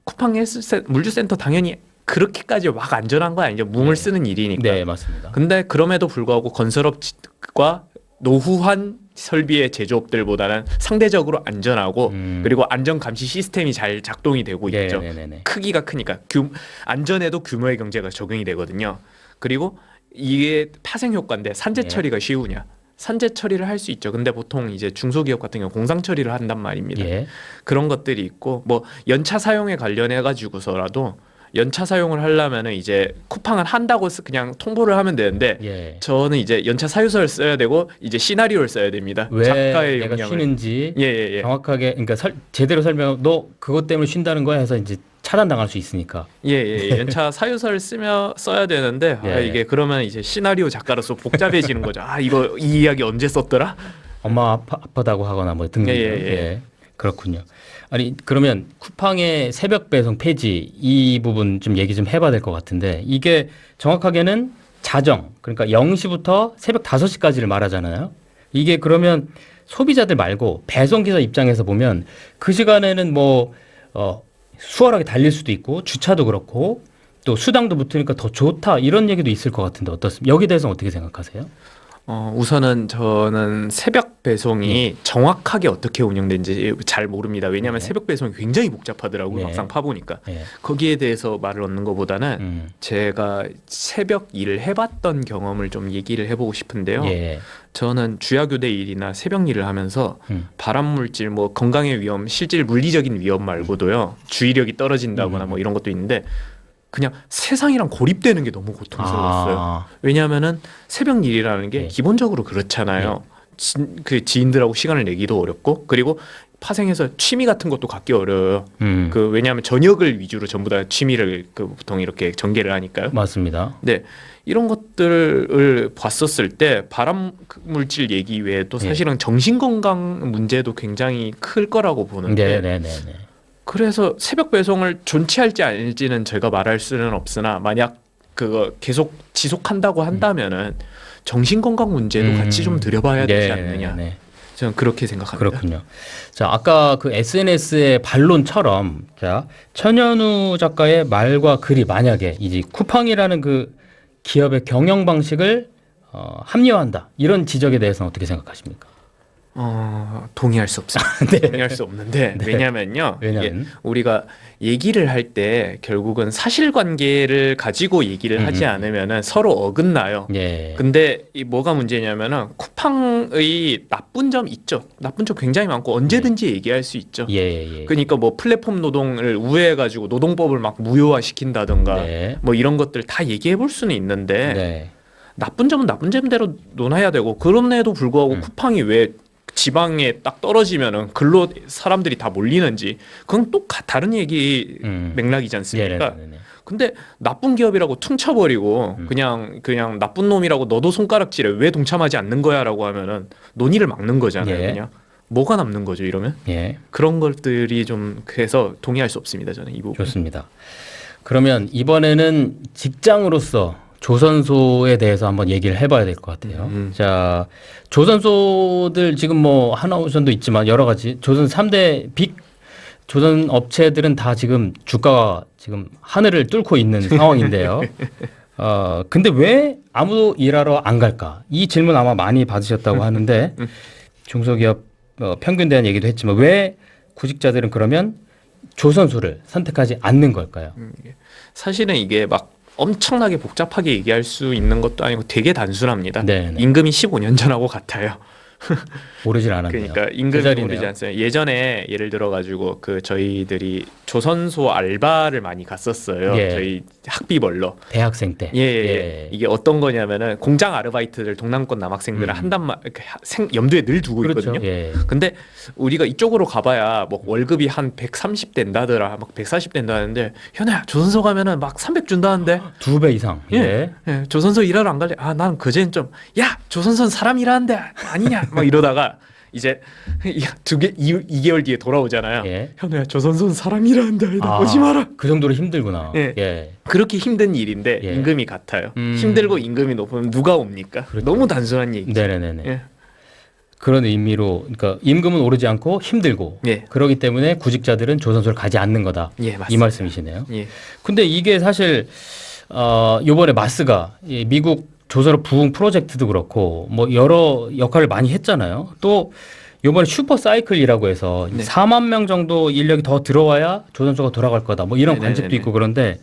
쿠팡 물류센터 당연히 그렇게까지 막 안전한 거 아니죠. 뭉을 쓰는 일이니까. 네, 맞습니다. 근데 그럼에도 불구하고 건설업과 노후한 설비의 제조업들보다는 상대적으로 안전하고 그리고 안전 감시 시스템이 잘 작동이 되고 있죠. 크기가 크니까 안전에도 규모의 경제가 적용이 되거든요. 그리고 이게 파생 효과인데 산재 처리가 쉬우냐? 산재 처리를 할 수 있죠. 근데 보통 이제 중소기업 같은 경우 공상 처리를 한단 말입니다. 그런 것들이 있고 뭐 연차 사용에 관련해 가지고서라도 연차 사용을 하려면은 이제 쿠팡은 한다고 그냥 통보를 하면 되는데 저는 이제 연차 사유서를 써야 되고 이제 시나리오를 써야 됩니다. 왜 작가의 내가 역량을. 쉬는지 정확하게 그러니까 제대로 설명. 너 그것 때문에 쉰다는 거야 해서 이제 차단당할 수 있으니까. 연차 사유서를 써야 되는데 이게 그러면 이제 시나리오 작가로서 복잡해지는 거죠. 이거 이 이야기 언제 썼더라? 엄마 아프다고 하거나 뭐 등등. 그렇군요. 아니 그러면 쿠팡의 새벽 배송 폐지 이 부분 좀 얘기 좀 해봐야 될 것 같은데 이게 정확하게는 자정 그러니까 0시부터 새벽 5시까지를 말하잖아요. 이게 그러면 소비자들 말고 배송기사 입장에서 보면 그 시간에는 뭐 수월하게 달릴 수도 있고 주차도 그렇고 또 수당도 붙으니까 더 좋다 이런 얘기도 있을 것 같은데 어떻습니까? 여기에 대해서는 어떻게 생각하세요? 우선은 저는 새벽 배송이 정확하게 어떻게 운영되는지 잘 모릅니다. 왜냐하면 새벽 배송이 굉장히 복잡하더라고요. 막상 파보니까. 거기에 대해서 말을 얻는 것보다는 제가 새벽 일을 해봤던 경험을 좀 얘기를 해보고 싶은데요. 저는 주야교대 일이나 새벽 일을 하면서 발암물질, 뭐 건강의 위험, 실질 물리적인 위험 말고도요. 주의력이 떨어진다거나 뭐 이런 것도 있는데 그냥 세상이랑 고립되는 게 너무 고통스러웠어요. 왜냐하면은 새벽 일이라는 게 기본적으로 그렇잖아요. 그 지인들하고 시간을 내기도 어렵고 그리고 파생해서 취미 같은 것도 갖기 어려워요. 왜냐하면 저녁을 위주로 전부 다 취미를 보통 이렇게 전개를 하니까요. 맞습니다. 네. 이런 것들을 봤었을 때 발암 물질 얘기 외에도 사실은 정신건강 문제도 굉장히 클 거라고 보는데 그래서 새벽 배송을 존치할지 아닐지는 제가 말할 수는 없으나 만약 그거 계속 지속한다고 한다면은 정신건강 문제도 같이 좀 들여봐야 되지 않느냐. 저는 그렇게 생각합니다. 그렇군요. 자, 아까 그 SNS의 반론처럼 자, 천현우 작가의 말과 글이 만약에 이제 쿠팡이라는 그 기업의 경영 방식을 합리화한다. 이런 지적에 대해서는 어떻게 생각하십니까? 동의할 수 없습니다. 동의할 수 없는데 왜냐면요. 이게 우리가 얘기를 할 때 결국은 사실관계를 가지고 얘기를 하지 않으면은 서로 어긋나요. 근데 이 뭐가 문제냐면은 쿠팡의 나쁜 점 있죠. 나쁜 점 굉장히 많고 언제든지 얘기할 수 있죠. 그러니까 뭐 플랫폼 노동을 우회해가지고 노동법을 막 무효화시킨다든가 뭐 이런 것들 다 얘기해 볼 수는 있는데 나쁜 점은 나쁜 점대로 논해야 되고 그럼에도 불구하고 쿠팡이 왜 지방에 딱 떨어지면은 글로 사람들이 다 몰리는지 그건 또 다른 얘기 맥락이지 않습니까? 근데 나쁜 기업이라고 퉁쳐버리고 그냥 나쁜 놈이라고 너도 손가락질해 왜 동참하지 않는 거야라고 하면은 논의를 막는 거잖아요. 그냥 뭐가 남는 거죠 이러면? 그런 것들이 좀 그래서 동의할 수 없습니다 저는 이 부분. 좋습니다. 그러면 이번에는 직장으로서 조선소에 대해서 한번 얘기를 해봐야 될 것 같아요. 자, 조선소들 지금 뭐 하나오션도 있지만 여러 가지 조선 3대 빅 조선 업체들은 다 지금 주가가 지금 하늘을 뚫고 있는 상황인데요. 근데 왜 아무도 일하러 안 갈까? 이 질문 아마 많이 받으셨다고 하는데 중소기업 평균 대한 얘기도 했지만 왜 구직자들은 그러면 조선소를 선택하지 않는 걸까요? 사실은 이게 막 엄청나게 복잡하게 얘기할 수 있는 것도 아니고 되게 단순합니다. 임금이 15년 전하고 같아요. 오르질 않았네요. 그러니까 임금이 오르지 않습니다. 예전에 예를 들어 가지고 그 저희들이 조선소 알바를 많이 갔었어요. 저희 학비 벌러 대학생 때. 이게 어떤 거냐면은 공장 아르바이트를 동남권 남학생들은 한단 염두에 늘 두고 있거든요. 근데 우리가 이쪽으로 가봐야 뭐 월급이 한 130 된다더라, 막 140 된다는데 현아야 조선소 가면은 막 300 준다는데 2배 이상. 조선소 일하러 안 갈래? 아, 난 그제는 좀 야 조선소는 사람 일하는데 아니냐 막 이러다가 이제 2개월 뒤에 돌아오잖아요. 현우야 조선소는 사람 일하는데 오지 마라. 그 정도로 힘들구나. 그렇게 힘든 일인데 임금이 같아요. 힘들고 임금이 높으면 누가 옵니까? 너무 단순한 얘기죠. 그런 의미로 그러니까 임금은 오르지 않고 힘들고 그러기 때문에 구직자들은 조선소를 가지 않는 거다. 이 말씀이시네요. 근데 이게 사실 이번에 마스가 미국 조선업 부흥 프로젝트도 그렇고 뭐 여러 역할을 많이 했잖아요. 또 이번에 슈퍼 사이클이라고 해서 4만 명 정도 인력이 더 들어와야 조선소가 돌아갈 거다. 뭐 이런 관측도 있고 그런데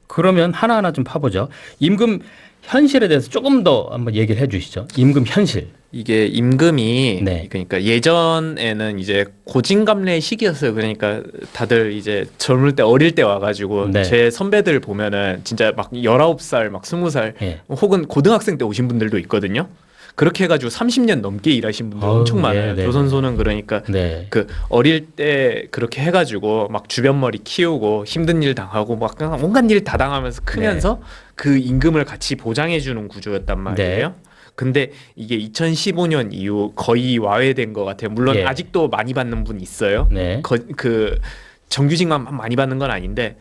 그러면 하나하나 좀 파보죠. 임금 현실에 대해서 조금 더 한번 얘기를 해주시죠. 임금 현실. 이게 임금이 그러니까 예전에는 이제 고진감래의 시기였어요. 그러니까 다들 이제 젊을 때 어릴 때 와가지고 제 선배들 보면은 진짜 막 19살 막 20살 혹은 고등학생 때 오신 분들도 있거든요. 그렇게 해가지고 30년 넘게 일하신 분들 엄청 많아요. 조선소는 그러니까 그 어릴 때 그렇게 해가지고 막 주변 머리 키우고 힘든 일 당하고 막 온갖 일 다 당하면서 크면서 그 임금을 같이 보장해주는 구조였단 말이에요. 근데 이게 2015년 이후 거의 와해된 것 같아요. 물론 아직도 많이 받는 분 있어요. 그 정규직만 많이 받는 건 아닌데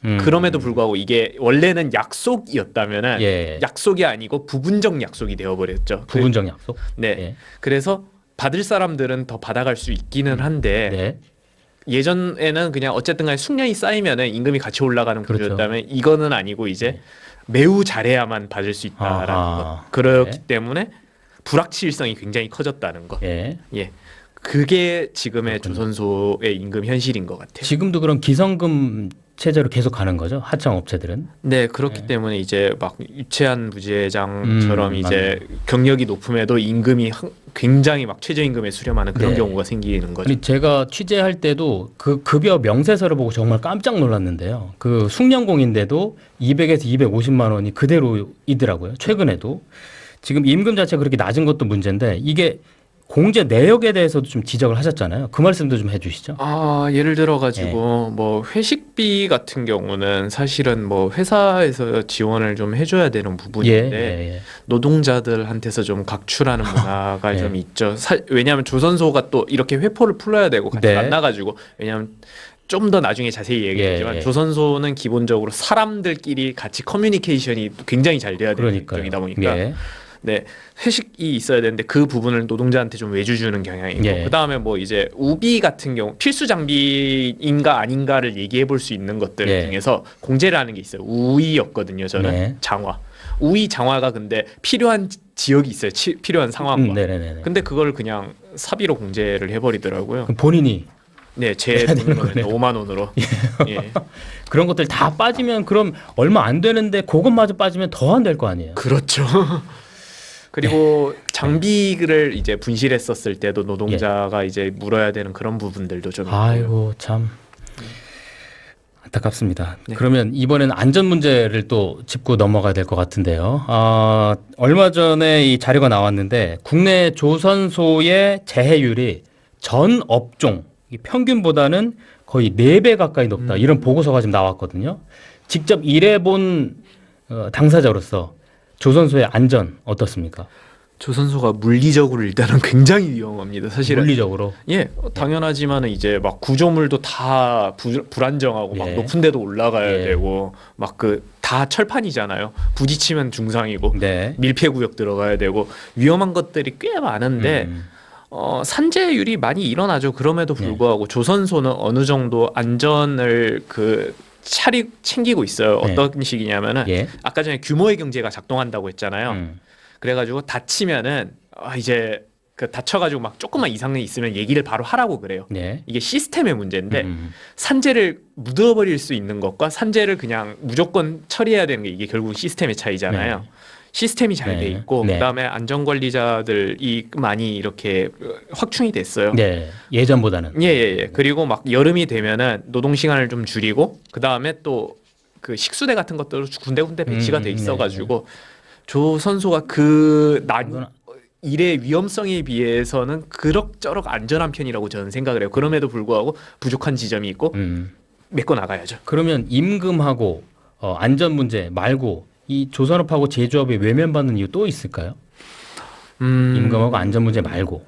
그럼에도 불구하고 이게 원래는 약속이었다면은 약속이 아니고 부분적 약속이 되어버렸죠. 부분적 약속? 그래서 받을 사람들은 더 받아갈 수 있기는 한데 예전에는 그냥 어쨌든 간에 숙련이 쌓이면은 임금이 같이 올라가는 구조였다면 이거는 아니고 이제 매우 잘해야만 받을 수 있다라는 것. 그렇기 때문에 불확실성이 굉장히 커졌다는 것. 그게 지금의 조선소의 임금 현실인 것 같아요. 지금도 그런 기성금 체제로 계속 가는 거죠? 하청 업체들은? 네, 그렇기 때문에 이제 막 유치한 부재장처럼 이제 경력이 높음에도 임금이 굉장히 막 최저임금에 수렴하는 그런 경우가 생기는 거죠. 아니, 제가 취재할 때도 그 급여 명세서를 보고 정말 깜짝 놀랐는데요. 그 숙련공인데도 200에서 250만 원이 그대로이더라고요. 최근에도. 지금 임금 자체가 그렇게 낮은 것도 문제인데 이게 공제 내역에 대해서도 좀 지적을 하셨잖아요. 그 말씀도 좀 해주시죠. 예를 들어 가지고 뭐 회식비 같은 경우는 사실은 뭐 회사에서 지원을 좀 해줘야 되는 부분인데 노동자들한테서 좀 각출하는 문화가 좀 있죠. 왜냐하면 조선소가 또 이렇게 회포를 풀어야 되고 같이 만나가지고 왜냐하면 좀 더 나중에 자세히 얘기하지만 조선소는 기본적으로 사람들끼리 같이 커뮤니케이션이 굉장히 잘 돼야 되는 쪽이다 보니까 회식이 있어야 되는데 그 부분을 노동자한테 좀 외주 주는 경향이 있고 그다음에 뭐 이제 우비 같은 경우 필수 장비인가 아닌가를 얘기해 볼 수 있는 것들 중에서 공제를 하는 게 있어요. 우위였거든요. 저는 장화. 우위 장화가 근데 필요한 지역이 있어요. 필요한 상황과. 근데 그걸 그냥 사비로 공제를 해버리더라고요. 그럼 본인이 제 돈으로 5만 원으로. 그런 것들 다 빠지면 그럼 얼마 안 되는데 그것마저 빠지면 더 안 될 거 아니에요. 그렇죠. 그리고 장비를 이제 분실했었을 때도 노동자가 이제 물어야 되는 그런 부분들도 좀 있고요. 아이고 참 안타깝습니다. 네. 그러면 이번에는 안전 문제를 또 짚고 넘어가야 될 것 같은데요. 얼마 전에 이 자료가 나왔는데 국내 조선소의 재해율이 전 업종 평균보다는 거의 4배 가까이 높다. 이런 보고서가 지금 나왔거든요. 직접 일해본 당사자로서 조선소의 안전 어떻습니까? 조선소가 물리적으로 일단은 굉장히 위험합니다. 사실은 물리적으로. 예, 당연하지만은 이제 막 구조물도 다 불안정하고 막 높은 데도 올라가야 되고 막 그 다 철판이잖아요. 부딪히면 중상이고 밀폐 구역 들어가야 되고 위험한 것들이 꽤 많은데 산재율이 많이 일어나죠. 그럼에도 불구하고 조선소는 어느 정도 안전을 챙기고 있어요. 어떤 식이냐면은 아까 전에 규모의 경제가 작동한다고 했잖아요. 그래가지고 다치면은 이제 다쳐가지고 막 조금만 이상이 있으면 얘기를 바로 하라고 그래요. 이게 시스템의 문제인데 산재를 묻어버릴 수 있는 것과 산재를 그냥 무조건 처리해야 되는 게 이게 결국 시스템의 차이잖아요. 시스템이 잘 돼 있고 그다음에 안전관리자들이 많이 이렇게 확충이 됐어요. 예전보다는. 예. 그리고 막 여름이 되면은 노동 시간을 좀 줄이고 그다음에 또 그 식수대 같은 것도 군데군데 배치가 돼 있어가지고 조선소가 일의 위험성에 비해서는 그럭저럭 안전한 편이라고 저는 생각을 해요. 그럼에도 불구하고 부족한 지점이 있고 메꿔 나가야죠. 그러면 임금하고 안전 문제 말고 이 조선업하고 제조업이 외면받는 이유 또 있을까요? 임금하고 안전 문제 말고.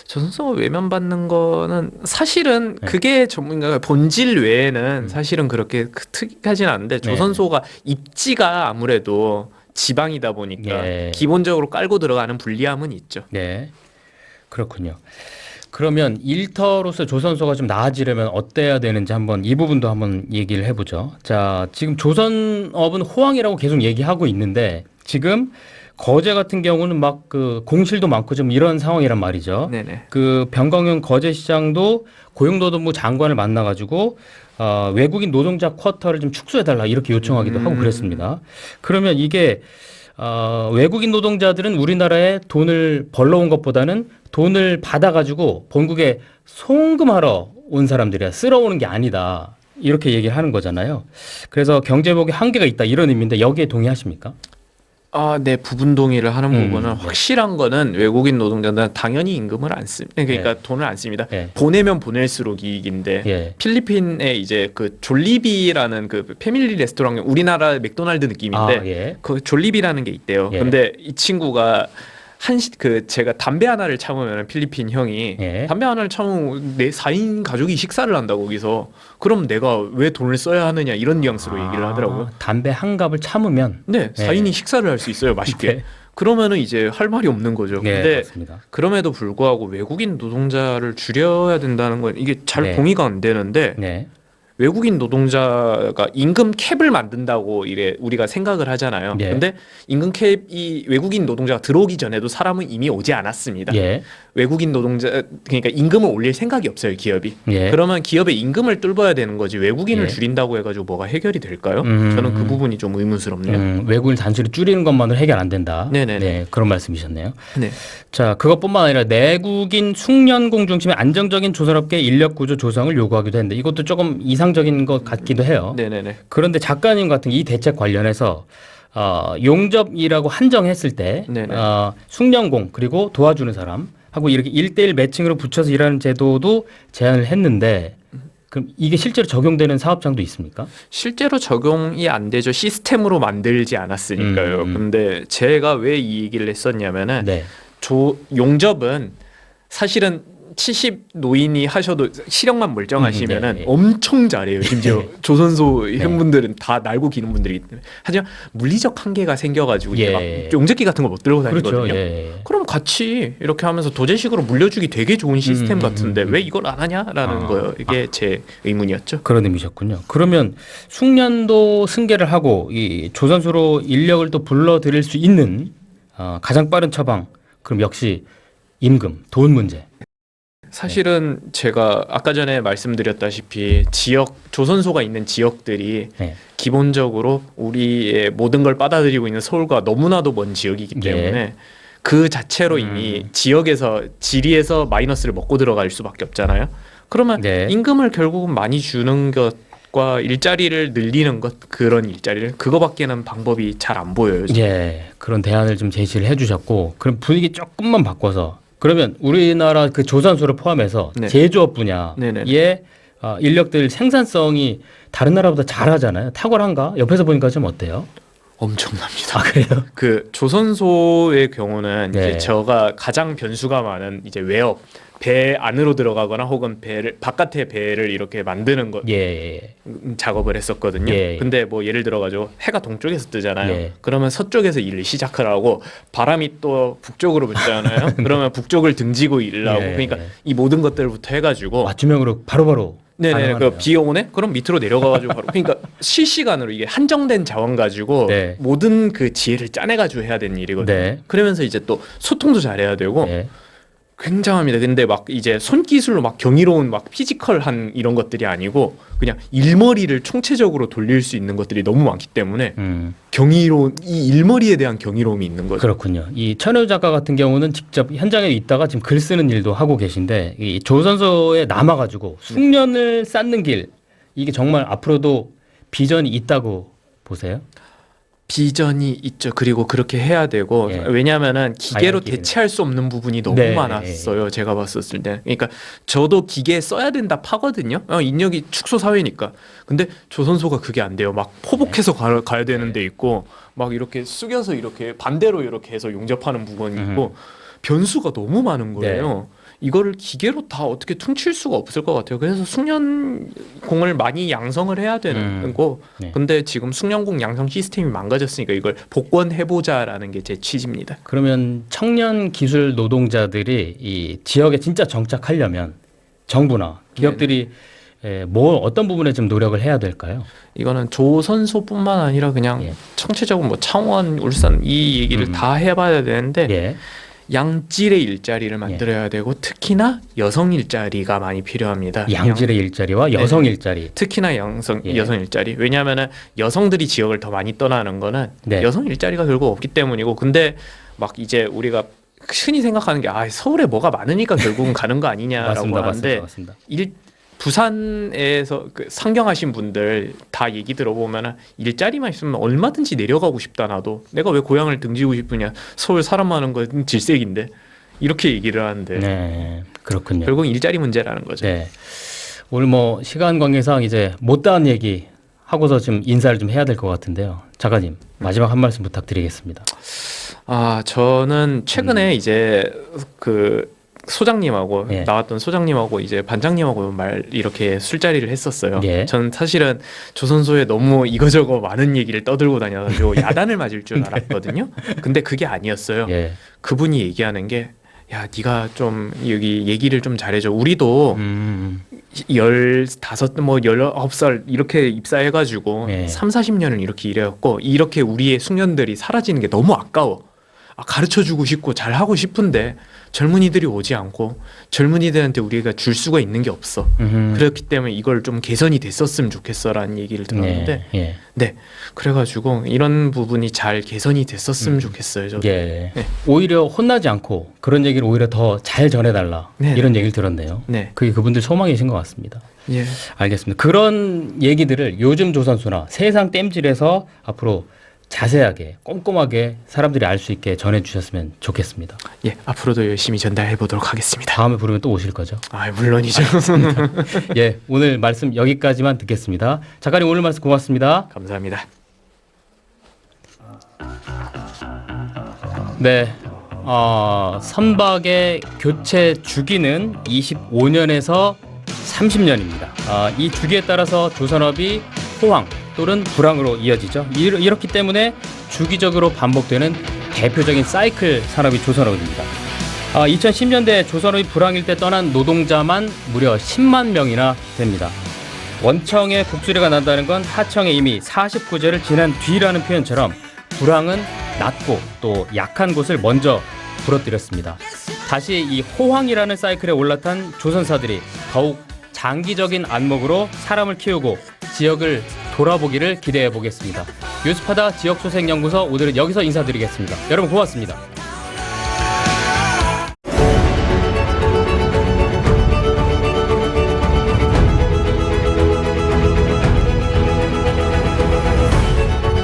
조선소가 외면받는 거는 사실은 그게 전문가가 본질 외에는 사실은 그렇게 특이하진 않은데 조선소가 입지가 아무래도 지방이다 보니까 기본적으로 깔고 들어가는 불리함은 있죠. 네, 그렇군요. 그러면 일터로서 조선소가 좀 나아지려면 어때야 되는지 한번 이 부분도 한번 얘기를 해보죠. 자, 지금 조선업은 호황이라고 계속 얘기하고 있는데 지금 거제 같은 경우는 막 공실도 많고 좀 이런 상황이란 말이죠. 네네. 그 병광용 거제시장도 고용노동부 장관을 만나가지고 외국인 노동자 쿼터를 좀 축소해달라 이렇게 요청하기도 하고 그랬습니다. 그러면 이게 외국인 노동자들은 우리나라에 돈을 벌러 온 것보다는 돈을 받아가지고 본국에 송금하러 온 사람들이야. 쓸어오는 게 아니다. 이렇게 얘기를 하는 거잖아요. 그래서 경제복의 한계가 있다 이런 의미인데 여기에 동의하십니까? 네, 부분 동의를 하는 부분은 확실한 거는 외국인 노동자들은 당연히 임금을 안 씁니다. 그러니까 돈을 안 씁니다. 보내면 보낼수록 이익인데 필리핀에 이제 그 졸리비라는 그 패밀리 레스토랑 우리나라 맥도날드 느낌인데 그 졸리비라는 게 있대요. 근데 이 친구가 제가 담배 하나를 참으면 필리핀 형이 담배 하나를 참으면 4인 가족이 식사를 한다고 거기서 그럼 내가 왜 돈을 써야 하느냐 이런 뉘앙스로 얘기를 하더라고요. 담배 한 갑을 참으면 4인이 식사를 할 수 있어요. 맛있게. 그러면은 이제 할 말이 없는 거죠. 근데 맞습니다. 그럼에도 불구하고 외국인 노동자를 줄여야 된다는 건 이게 잘 동의가 안 되는데 외국인 노동자가 임금 캡을 만든다고 우리가 생각을 하잖아요. 근데 임금 캡이 외국인 노동자가 들어오기 전에도 사람은 이미 오지 않았습니다. 외국인 노동자 그러니까 임금을 올릴 생각이 없어요, 기업이. 그러면 기업의 임금을 뚫어야 되는 거지 외국인을 줄인다고 해가지고 뭐가 해결이 될까요? 저는 그 부분이 좀 의문스럽네요. 외국인 단순히 줄이는 것만으로 해결 안 된다. 네, 그런 말씀이셨네요. 자, 그것뿐만 아니라 내국인 숙련공 중심의 안정적인 조선업계 인력 구조 조성을 요구하기도 했는데 이것도 조금 이상적인 것 같기도 해요. 그런데 작가님 같은 이 대책 관련해서 용접이라고 한정했을 때 숙련공 그리고 도와주는 사람 하고 이렇게 1:1 매칭으로 붙여서 일하는 제도도 제안을 했는데 그럼 이게 실제로 적용되는 사업장도 있습니까? 실제로 적용이 안 되죠. 시스템으로 만들지 않았으니까요. 근데 제가 왜 이 얘기를 했었냐면은 용접은 사실은 70 노인이 하셔도 시력만 멀쩡하시면은 엄청 잘해요. 심지어 조선소 형분들은 다 날고 기는 분들이기 때문에. 하지만 물리적 한계가 생겨가지고 이제 막 용접기 같은 거 못 들고 다니거든요. 그럼 같이 이렇게 하면서 도제식으로 물려주기 되게 좋은 시스템 같은데 왜 이걸 안 하냐라는 거예요. 이게 제 의문이었죠. 그런 의미셨군요. 그러면 숙련도 승계를 하고 이 조선소로 인력을 또 불러들일 수 있는 가장 빠른 처방 그럼 역시 임금, 돈 문제. 사실은 제가 아까 전에 말씀드렸다시피 조선소가 있는 지역들이 기본적으로 우리의 모든 걸 받아들이고 있는 서울과 너무나도 먼 지역이기 때문에 그 자체로 이미 지리에서 마이너스를 먹고 들어갈 수밖에 없잖아요. 그러면 임금을 결국은 많이 주는 것 과 일자리를 늘리는 것, 그런 일자리를, 그거밖에는 방법이 잘 안 보여요. 지금. 예, 그런 대안을 좀 제시를 해주셨고, 그럼 분위기 조금만 바꿔서 그러면 우리나라 그 조선소를 포함해서 네. 제조업 분야의 네네. 인력들 생산성이 다른 나라보다 잘하잖아요. 탁월한가? 옆에서 보니까 좀 어때요? 엄청납니다. 아, 그래요? 그 조선소의 경우는 네. 이제 저가 가장 변수가 많은 이제 외업, 배 안으로 들어가거나 혹은 배를 바깥에 배를 이렇게 만드는 것 작업을 했었거든요. 예. 근데 뭐 예를 들어가지고 해가 동쪽에서 뜨잖아요. 예. 그러면 서쪽에서 일을 시작을 하고 바람이 또 북쪽으로 불잖아요. 그러면 북쪽을 등지고 일을 하고 예. 그러니까 이 모든 것들부터 해가지고 맞춤형으로 바로바로 네네, 가능하네요. 그 비 오네? 그럼 밑으로 내려가가지고 바로 그러니까 실시간으로 이게 한정된 자원 가지고 네. 모든 그 지혜를 짜내가지고 해야 되는 일이거든요. 네. 그러면서 이제 또 소통도 잘해야 되고 네. 굉장합니다. 근데 막 이제 손기술로 막 경이로운 막 피지컬한 이런 것들이 아니고 그냥 일머리를 총체적으로 돌릴 수 있는 것들이 너무 많기 때문에 경이로운 이 일머리에 대한 경이로움이 있는 거죠. 그렇군요. 이 천효 작가 같은 경우는 직접 현장에 있다가 지금 글 쓰는 일도 하고 계신데 이 조선소에 남아가지고 숙련을 쌓는 길 이게 정말 앞으로도 비전이 있다고 보세요? 비전이 있죠. 그리고 그렇게 해야 되고 왜냐하면은 기계로 대체할 수 없는 부분이 너무 네. 많았어요. 제가 봤었을 때. 그러니까 저도 기계 써야 된다 파거든요. 인력이 축소 사회니까. 근데 조선소가 그게 안 돼요. 막 포복해서 가야 되는 데 있고 막 이렇게 숙여서 이렇게 반대로 이렇게 해서 용접하는 부분이 있고 변수가 너무 많은 거예요. 이거를 기계로 다 어떻게 퉁칠 수가 없을 것 같아요. 그래서 숙련공을 많이 양성을 해야 되는 거. 근데 지금 숙련공 양성 시스템이 망가졌으니까 이걸 복원해보자라는 게 제 취지입니다. 그러면 청년 기술 노동자들이 이 지역에 진짜 정착하려면 정부나 기업들이 뭐 어떤 부분에 좀 노력을 해야 될까요? 이거는 조선소뿐만 아니라 그냥 청체적으로 뭐 창원, 울산 이 얘기를 다 해봐야 되는데 양질의 일자리를 만들어야 되고 특히나 여성 일자리가 많이 필요합니다. 양질의 일자리와 여성 일자리. 특히나 여성 일자리. 왜냐하면은 여성들이 지역을 더 많이 떠나는 거는 여성 일자리가 결국 없기 때문이고 근데 막 이제 우리가 흔히 생각하는 게 서울에 뭐가 많으니까 결국은 가는 거 아니냐라고 하는데 맞습니다. 부산에서 그 상경하신 분들 다 얘기 들어보면 일자리만 있으면 얼마든지 내려가고 싶다 나도 내가 왜 고향을 등지고 싶으냐 서울 사람 많은 건 질색인데 이렇게 얘기를 하는데 그렇군요. 결국 일자리 문제라는 거죠. 오늘 뭐 시간 관계상 이제 못다한 얘기 하고서 좀 인사를 좀 해야 될 것 같은데요. 작가님 마지막 한 말씀 부탁드리겠습니다. 저는 최근에 이제 그 소장님하고 나왔던 소장님하고 이제 반장님하고 이렇게 술자리를 했었어요. 저는 사실은 조선소에 너무 이거저거 많은 얘기를 떠들고 다녀가지고 야단을 맞을 줄 알았거든요. 근데 그게 아니었어요. 그분이 얘기하는 게 야, 네가 좀 여기 얘기를 좀 잘해줘. 우리도 15, 뭐 19살 이렇게 입사해가지고 3, 40년을 이렇게 일해왔고 이렇게 우리의 숙련들이 사라지는 게 너무 아까워. 가르쳐주고 싶고 잘하고 싶은데 젊은이들이 오지 않고 젊은이들한테 우리가 줄 수가 있는 게 없어. 그렇기 때문에 이걸 좀 개선이 됐었으면 좋겠어라는 얘기를 들었는데 그래가지고 이런 부분이 잘 개선이 됐었으면 좋겠어요. 저도. 오히려 혼나지 않고 그런 얘기를 오히려 더 잘 전해달라 이런 얘기를 들었네요. 그게 그분들 소망이신 것 같습니다. 알겠습니다. 그런 얘기들을 요즘 조선소나 세상 땜질에서 앞으로 자세하게 꼼꼼하게 사람들이 알 수 있게 전해주셨으면 좋겠습니다. 앞으로도 열심히 전달해 보도록 하겠습니다. 다음에 부르면 또 오실 거죠? 물론이죠. 오늘 말씀 여기까지만 듣겠습니다. 작가님 오늘 말씀 고맙습니다. 감사합니다. 선박의 교체 주기는 25년에서 30년입니다. 이 주기에 따라서 조선업이 호황 또는 불황으로 이어지죠. 이렇기 때문에 주기적으로 반복되는 대표적인 사이클 산업이 조선업입니다. 2010년대 조선업이 불황일 때 떠난 노동자만 무려 10만 명이나 됩니다. 원청의 곡소리가 난다는 건 하청에 이미 49제를 지난 뒤라는 표현처럼 불황은 낮고 또 약한 곳을 먼저 부러뜨렸습니다. 다시 이 호황이라는 사이클에 올라탄 조선사들이 더욱 장기적인 안목으로 사람을 키우고 지역을 돌아보기를 기대해 보겠습니다. 뉴스파다 지역소생연구소 오늘은 여기서 인사드리겠습니다. 여러분 고맙습니다.